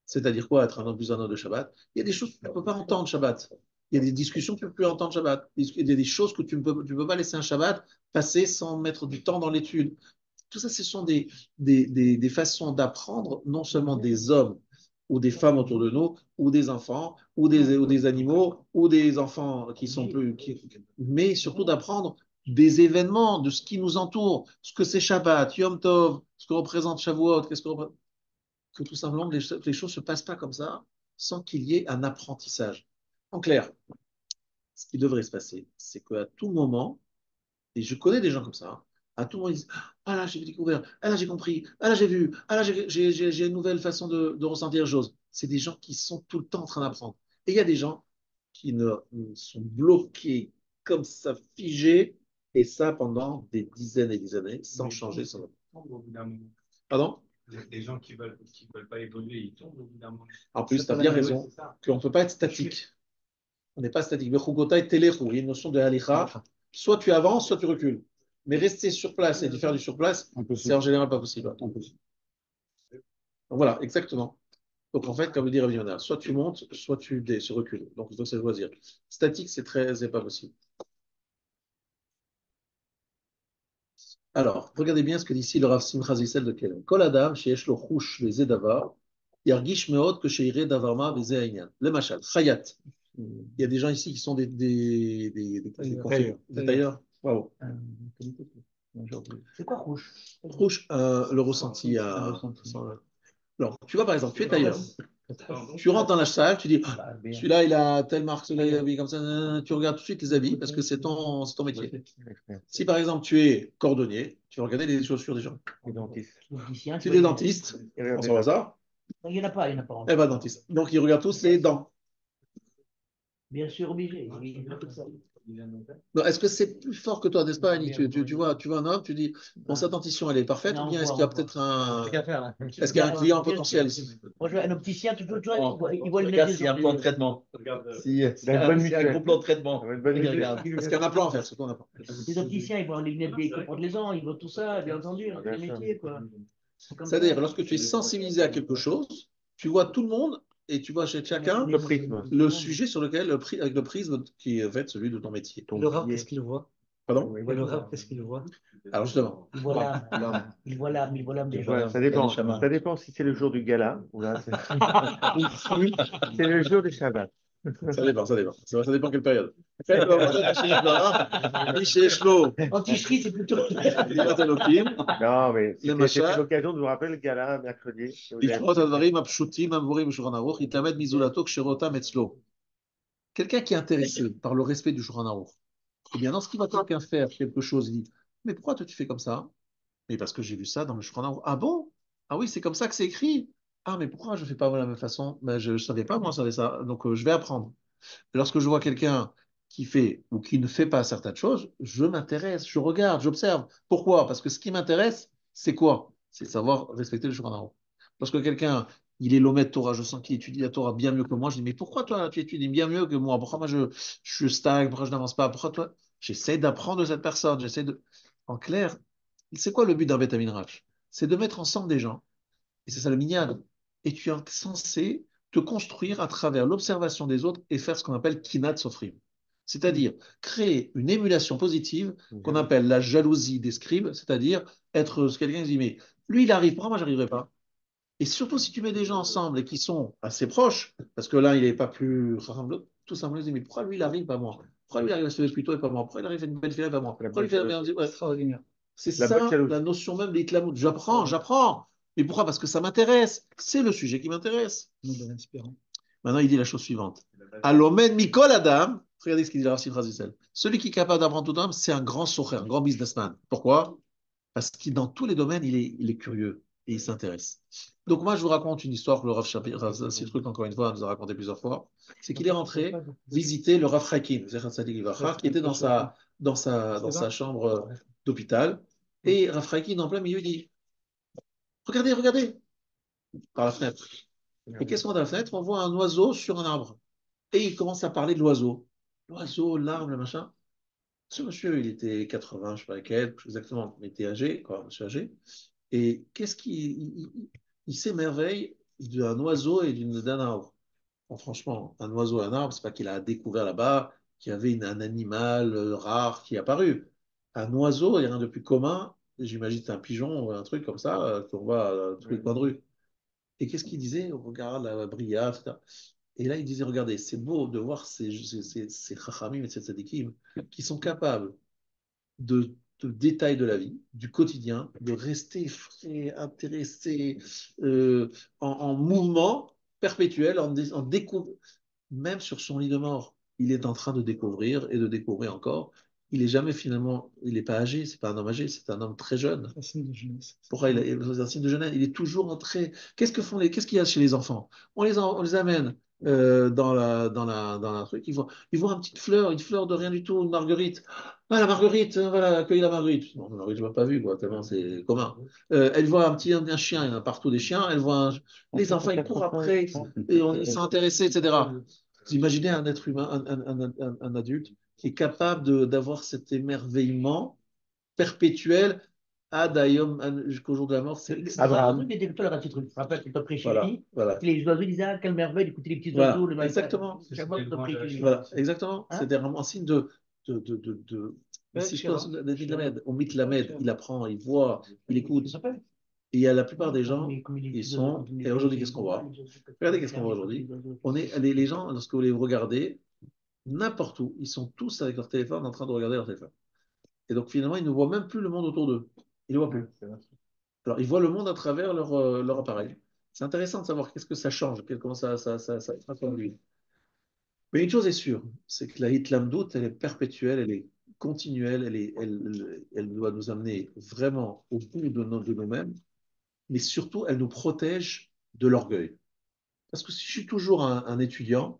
C'est-à-dire quoi, être un homme plus un homme de Shabbat? Il y a des choses que tu ne peux pas entendre Shabbat. Il y a des discussions que tu ne peux plus entendre Shabbat. Il y a des choses que tu ne peux pas laisser un Shabbat passer sans mettre du temps dans l'étude. Tout ça, ce sont des façons d'apprendre, non seulement des hommes ou des femmes autour de nous, ou des enfants, ou des animaux, ou des enfants qui sont plus... mais surtout d'apprendre des événements, de ce qui nous entoure, ce que c'est Shabbat, Yom Tov, ce que représente Shavuot, que tout simplement les choses ne se passent pas comme ça sans qu'il y ait un apprentissage. En clair, ce qui devrait se passer, c'est qu'à tout moment, et je connais des gens comme ça, hein, à tout moment ils disent ah là j'ai découvert, ah là j'ai compris, ah là j'ai vu, ah là j'ai une nouvelle façon de ressentir les choses. C'est des gens qui sont tout le temps en train d'apprendre. Et il y a des gens qui sont bloqués comme ça, figés, et ça pendant des dizaines et des années, sans changer, sans... Pardon? Les gens qui veulent pas évoluer, ils tombent au bout d'un moment. En plus, tu as bien raison qu'on ne peut pas être statique. On n'est pas statique. Il y a une notion de halicha. Soit tu avances, soit tu recules. Mais rester sur place et de faire du surplace, c'est en général pas possible. Donc voilà, exactement. Donc en fait, comme le dit Rabbi Yonah, soit tu montes, soit tu recules. Donc il faut se choisir. Statique, c'est pas possible. Alors, regardez bien ce que dit ici le Rav Simcha Zissel de Kelem. Kol Adam, sheyesh lo chush veze davar, yargish meod que sheire davarma veze aïnyan. Le machal, chayat. Il y a des gens ici qui sont des tailleurs. Waouh. C'est quoi rouge? Rouge, le ressenti. Alors, tu vois, par exemple, tu es tailleur. Tu rentres dans la salle, tu dis, ah, Bah, bien. celui-là, il a telle marque, celui-là, il a habillé comme ça. Tu regardes tout de suite les habits parce que c'est ton métier. Si par exemple tu es cordonnier, tu vas regarder les chaussures des gens. Les dentistes. Opticien, Si tu es dentiste, Et on regardez s'en va là. ça, non, il n'y en a pas, il n'y en a pas. eh ben dentiste. Donc ils regardent tous les dents. Bien sûr, obligé. Il faut que ça. Donc, est-ce que c'est plus fort que toi, n'est-ce pas, Annie? Tu vois un homme, tu dis, bon, sa dentition, elle est parfaite, ou Non, bien est-ce on qu'il y a voit. peut-être un. Qu'à faire, là. Est-ce qu'il y a un client Bien potentiel sûr. ici? Moi, je vois un opticien, tu vois, il voit le Regarde nez s'il y a un plan de traitement. Si, il a une bonne S'il y a un mutuelle. gros plan de traitement. Il a une bonne Il mutuelle. regarde. Est-ce qu'il y a un implant à faire? C'est quoi un implant? Les opticiens, ils voient les lunettes des copains de les ans, ils voient tout ça, bien entendu, Bien c'est le sûr. métier, quoi. C'est comme C'est-à-dire, ça. lorsque tu es sensibilisé à quelque chose, tu vois tout le monde et tu vois chez chacun Le prisme. le sujet sur lequel, avec le prisme qui va être celui de ton métier. Ton Le rap, pied. qu'est-ce qu'il voit? Pardon? Et le rap, qu'est-ce qu'il voit? Alors justement, Il voit l'âme, il voit l'âme, il voit l'âme des gens. Ouais, ça dépend. Ça dépend si c'est le jour du gala ou là, c'est ou si c'est le jour du Shabbat. ça dépend, ça dépend. Ça dépend quelle période. Chez Shlo, Anticherie, c'est plutôt. Limat Elohim, Non, mais Le c'était Macha. l'occasion de vous rappeler le gala mercredi. que vous avez לפרוט fait. הדברים הפשוטים המבורים בשולחן ערוך, יתלמד מזולתו כשראותם אצלו. Quelqu'un qui est intéressé par le respect du Shulchan Aruch, eh bien, lorsqu'il va quelqu'un faire quelque chose, il dit, mais pourquoi toi tu fais comme ça? Mais parce que j'ai vu ça dans le Shulchan Aruch. Ah bon? Ah oui, c'est comme ça que c'est écrit. Ah, mais pourquoi je ne fais pas de la même façon? Ben, je ne savais pas, moi, je savais ça. Donc, je vais apprendre. Lorsque je vois quelqu'un qui fait ou qui ne fait pas certaines choses, je m'intéresse, je regarde, j'observe. Pourquoi? Parce que ce qui m'intéresse, c'est quoi? C'est savoir respecter le Shulchan Aruch. Lorsque quelqu'un, il est l'Omet Torah, je sens qu'il étudie la Torah bien mieux que moi, je dis, mais pourquoi toi, tu étudies bien mieux que moi? Pourquoi moi, je stagne? Pourquoi je n'avance pas? Pourquoi toi? J'essaie d'apprendre de cette personne, j'essaie de. En clair, c'est quoi le but d'un Beth Amikdash? C'est de mettre ensemble des gens, et c'est ça le minyan. Et tu es censé te construire à travers l'observation des autres et faire ce qu'on appelle kinat sofrim. C'est-à-dire créer une émulation positive qu'on appelle la jalousie des scribes, c'est-à-dire être quelqu'un qui dit, mais lui il arrive, pourquoi moi j'arriverai pas? Et surtout si tu mets des gens ensemble et qui sont assez proches, parce que l'un il n'est pas plus rare, tout simplement ils disent, mais pourquoi lui il arrive pas moi? Pourquoi lui il arrive à se lever plus tôt et pas moi? Pourquoi il arrive à une belle fille et pas moi? La Pourquoi bonne il fait jalousie. ouais. Extraordinaire. C'est La bonne ça jalousie. la notion même d'Itlamout. J'apprends. Mais pourquoi? Parce que ça m'intéresse. C'est le sujet qui m'intéresse. Maintenant, il dit la chose suivante. Alomen Mikol Adam. Regardez ce qu'il dit là, celui qui est capable d'apprendre tout homme, c'est un grand sourire, un grand businessman. Pourquoi? Parce que dans tous les domaines, il est curieux et il s'intéresse. Donc moi, je vous raconte une histoire que le Rav Citroën, encore une fois, nous a raconté plusieurs fois. C'est qu'il est rentré visiter le Rav Chakim, qui était dans sa chambre d'hôpital. Et Rav Chakim, en plein milieu, il dit, regardez, par la fenêtre. Et qu'est-ce qu'on a dans la fenêtre? On voit un oiseau sur un arbre. Et il commence à parler de l'oiseau. L'oiseau, l'arbre, le machin. Ce monsieur, il était 80, je ne sais pas lequel, exactement, il était âgé, quoi, monsieur âgé. Et qu'est-ce il s'émerveille d'un oiseau et d'un arbre. Bon, franchement, un oiseau et un arbre, c'est pas qu'il a découvert là-bas qu'il y avait un animal rare qui est apparu. Un oiseau, il n'y a rien de plus commun. J'imagine c'est un pigeon ou un truc comme ça qu'on voit tous les coins de rue. Et qu'est-ce qu'il disait? On regarde la brilla, etc. Et là, il disait, regardez, c'est beau de voir ces chachamim et ces tzadikim qui sont capables de détails de la vie, du quotidien, de rester frais, intéressé, en mouvement perpétuel, en découvrant, même sur son lit de mort, il est en train de découvrir et de découvrir encore. Il est jamais finalement, il n'est pas âgé, c'est pas un homme âgé, c'est un homme très jeune. Un signe de jeunesse. Pourquoi il est un signe de jeunesse? Il est toujours entré. Qu'est-ce qu'il y a chez les enfants? On les amène dans la truc. Ils voient une fleur de rien du tout, une marguerite. Ah, la marguerite, voilà, accueille la marguerite. Non, la marguerite, je ne l'ai pas vue, quoi, tellement c'est commun. Elle voit un chien, il y en a partout des chiens. Les enfants, ils courent après, et ils sont intéressés, etc. Vous imaginez un être humain, un adulte, qui est capable d'avoir cet émerveillement perpétuel jusqu'au jour de la mort, c'est Abraham. Le truc était plutôt le petit truc. Je me rappelle quand on prêchait Voilà, ici, voilà. les oiseaux disaient, ah, quelle merveille d'écouter les petits Voilà, oiseaux. Le matin. exactement. Chaque fois qu'on prêchait ici. Voilà, exactement. Hein? C'était vraiment un signe c'est quoi, on mit Lamed, il apprend, il voit, il écoute. Et il y a la plupart des gens, ils sont. Et aujourd'hui, qu'est-ce qu'on voit? Regardez qu'est-ce qu'on voit aujourd'hui. Les gens, lorsque vous les regardez, n'importe où, ils sont tous avec leur téléphone en train de regarder leur téléphone. Et donc finalement, ils ne voient même plus le monde autour d'eux. Ils ne le voient plus. Alors, ils voient le monde à travers leur appareil. C'est intéressant de savoir qu'est-ce que ça change, comment ça conduit. Mais une chose est sûre, c'est que la Hitlamdout, elle est perpétuelle, elle est continuelle, elle doit nous amener vraiment au bout de nous-mêmes, mais surtout, elle nous protège de l'orgueil. Parce que si je suis toujours un étudiant,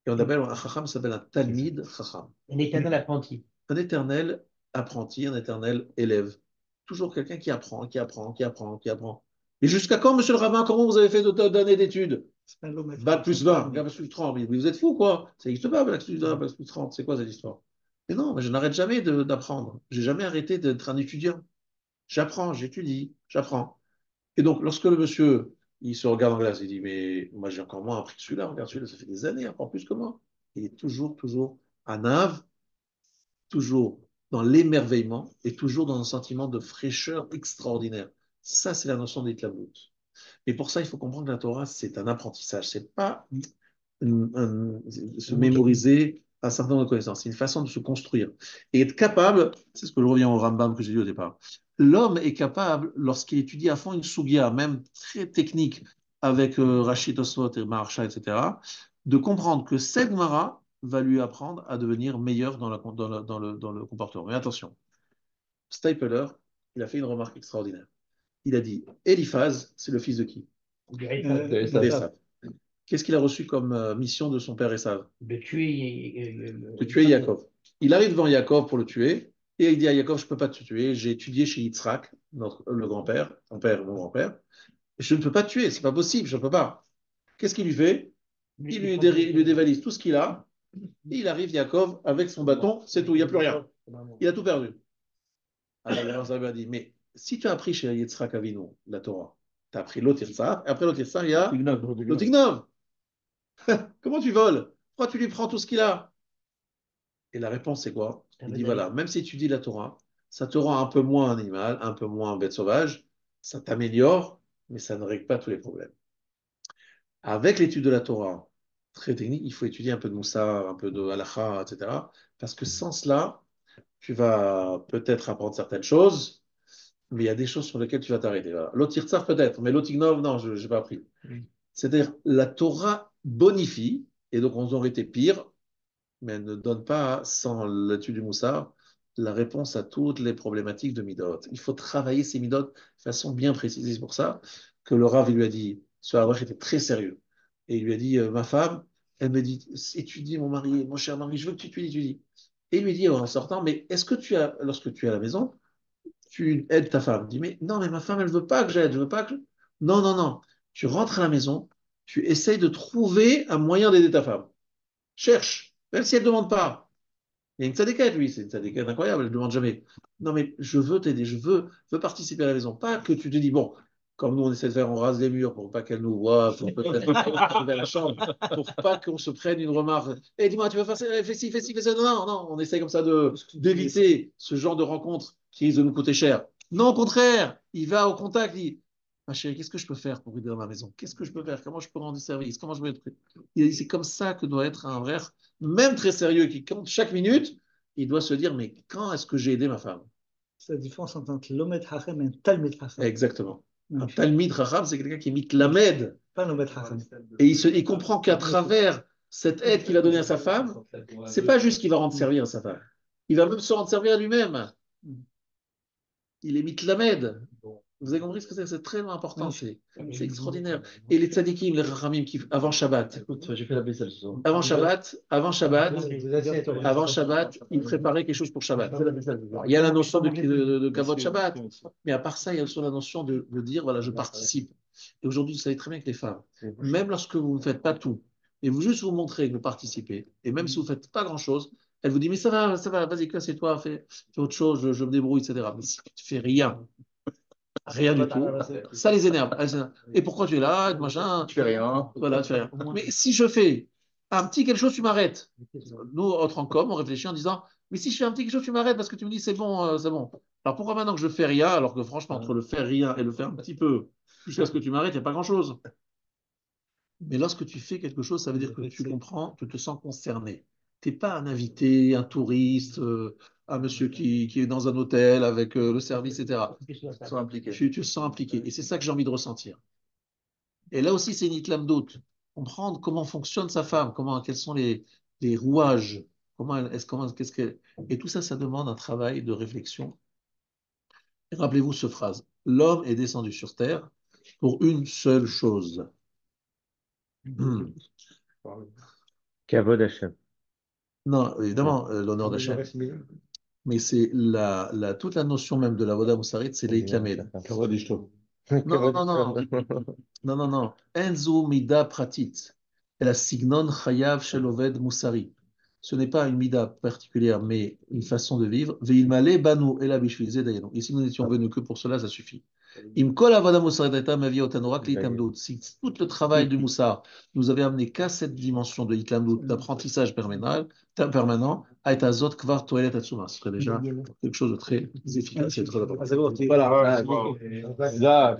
et on appelle un chacham, ça s'appelle un talmid chacham. Un éternel apprenti. Un éternel apprenti, un éternel élève. Toujours quelqu'un qui apprend, qui apprend, qui apprend, qui apprend. Et jusqu'à quand, monsieur le rabbin, comment vous avez fait d'années d'études? Bac plus 20, bac plus 30. Mais vous êtes fou, quoi? Ça n'existe pas, bac plus 20, bac plus 30. C'est quoi cette histoire? Mais non, mais je n'arrête jamais d'apprendre. J'ai jamais arrêté d'être un étudiant. J'apprends, j'étudie, j'apprends. Et donc, lorsque le monsieur, il se regarde en glace, il dit, mais moi, j'ai encore moins appris que celui-là. Regarde, celui-là, ça fait des années, encore plus que moi. Il est toujours à Nave, toujours dans l'émerveillement et toujours dans un sentiment de fraîcheur extraordinaire. Ça, c'est la notion d'Itlamout. Et pour ça, il faut comprendre que la Torah, c'est un apprentissage. C'est pas se mémoriser un certain nombre de connaissances. C'est une façon de se construire. Et être capable, c'est ce que je reviens au Rambam que j'ai dit au départ, l'homme est capable, lorsqu'il étudie à fond une sugia, même très technique, avec Rachid Oswot et Maharsha, etc., de comprendre que cette Gemara va lui apprendre à devenir meilleur dans le comportement. Mais attention, Stapler, il a fait une remarque extraordinaire. Il a dit, Eliphaz, c'est le fils de qui? D'Esav. Qu'est-ce qu'il a reçu comme mission de son père Esav? De tuer. De tuer Yaakov. Il arrive devant Yaakov pour le tuer, et il dit à Yaakov, je ne peux pas te tuer, j'ai étudié chez Yitzhak, le grand-père, mon grand-père, et je ne peux pas te tuer, c'est pas possible, je ne peux pas. Qu'est-ce qu'il lui fait? Il lui dévalise tout ce qu'il a, et il arrive, Yaakov, avec son bâton, c'est tout, il n'y a plus rien. Il a tout perdu. Alors, ça lui a dit, mais si tu as appris chez Yitzhak Avinu, la Torah, tu as appris l'Otirsa, et après l'Otirsa, il y a l'Otignov. Comment tu voles? Pourquoi tu lui prends tout ce qu'il a? Et la réponse, c'est quoi? Il dit, voilà, même si tu dis la Torah, ça te rend un peu moins animal, un peu moins bête sauvage, ça t'améliore, mais ça ne règle pas tous les problèmes. Avec l'étude de la Torah, très technique, il faut étudier un peu de Moussar, un peu de Halacha, etc. Parce que sans cela, tu vas peut-être apprendre certaines choses, mais il y a des choses sur lesquelles tu vas t'arrêter. Voilà. L'Otirtsar peut-être, mais l'Otignov, non, je n'ai pas appris. C'est-à-dire, la Torah bonifie, et donc on aurait été pire, mais elle ne donne pas, sans l'étude du Moussar, la réponse à toutes les problématiques de Midot. Il faut travailler ces Midot de façon bien précise. C'est pour ça que le Rav lui a dit, ce Rav était très sérieux, et il lui a dit, ma femme, elle me dit, étudie mon mari, mon cher mari, je veux que tu étudies. Et il lui dit en sortant, mais est-ce que lorsque tu es à la maison, tu aides ta femme? Il dit, mais non, mais ma femme, elle veut pas que j'aide, je veux pas que... Non, non, non. Tu rentres à la maison, tu essayes de trouver un moyen d'aider ta femme. Cherche, même si elle ne demande pas. Il y a une tzadékette, lui, c'est une tzadékette incroyable, elle ne demande jamais. Non, mais je veux t'aider, je veux participer à la maison. Pas que tu te dis, bon, comme nous on essaie de faire, on rase les murs pour pas qu'elle nous voie, pour peut-être trouver la chambre, pour pas qu'on se prenne une remarque. Eh, dis-moi, tu veux faire ça, fais ci, fais ci, fais ça. Non, non, non, on essaie comme ça d'éviter ce genre de rencontre qui risque de nous coûter cher. Non, au contraire, il va au contact, il dit, ma chérie, qu'est-ce que je peux faire pour aider dans ma maison? Qu'est-ce que je peux faire? Comment je peux rendre service? Comment je peux être... Il dit, c'est comme ça que doit être un frère, même très sérieux, qui compte chaque minute, il doit se dire, mais quand est-ce que j'ai aidé ma femme? C'est la différence entre un Lomet Hachem et un Talmid Hachem. Exactement. Un Talmid Chacham, c'est quelqu'un qui est mitlamed. Pas Lomet Hachem. Et il comprend qu'à travers cette aide qu'il a donnée à sa femme, c'est pas juste qu'il va rendre servir à sa femme. Il va même se rendre servir à lui-même. Il est mitlamed. Vous avez compris ce que c'est? C'est très important. C'est extraordinaire. Et les tzadikim, les rachamim, avant Shabbat. Écoute, j'ai fait la vaisselle ce soir. Avant Shabbat, ils préparaient quelque chose pour Shabbat. Il y a la notion de kavod Shabbat. Mais à part ça, il y a aussi la notion de dire, voilà, je participe. Et aujourd'hui, vous savez très bien que les femmes, même lorsque vous ne faites pas tout, et vous juste vous montrez que vous participez, et même si vous ne faites pas grand-chose, elle vous dit, mais ça va, vas-y, casse-toi, fais autre chose, je me débrouille, etc. Mais si tu ne fais rien du tout, ça les énerve. Et pourquoi tu es là, machin? Tu fais rien. Voilà, tu fais rien. Mais si je fais un petit quelque chose, tu m'arrêtes. Nous, autres en com, on réfléchit en disant, mais si je fais un petit quelque chose, tu m'arrêtes parce que tu me dis, c'est bon, c'est bon. Alors pourquoi maintenant que je fais rien, alors que franchement, entre le faire rien et le faire un petit peu, jusqu'à ce que tu m'arrêtes, il n'y a pas grand-chose. Mais lorsque tu fais quelque chose, ça veut dire que tu comprends, tu te sens concerné. Tu n'es pas un invité, un touriste, un monsieur qui est dans un hôtel avec le service, etc. Tu te sens impliqué. Et c'est ça que j'ai envie de ressentir. Et là aussi, c'est une itlamdout. Comprendre comment fonctionne sa femme, quels sont les rouages, qu'est-ce que, et tout ça, ça demande un travail de réflexion. Et rappelez-vous cette phrase. L'homme est descendu sur terre pour une seule chose. Kavod Hashem. Non, évidemment, l'honneur d'Hachem. Mais c'est toute la notion même de la voda moussarit, c'est l'Eitlamed. Kavod Ishto. Non. Enzo mida pratit. Et la signon chayav shel oved moussari. Ce n'est pas une mida particulière, mais une façon de vivre. Ve'ilmale banu ela bishvil ze dayenu. Ici, nous n'étions venus que pour cela, ça suffit. Im kol avoda moussarit eta mavia otanora l'itlamdout. Si tout le travail du moussar nous avait amené qu'à cette dimension de l'itlamdout, d'apprentissage permanent, à azot kvar toelet atsuma. Ce serait déjà quelque chose de très efficace et très important. Voilà. Ouais, wow. Là,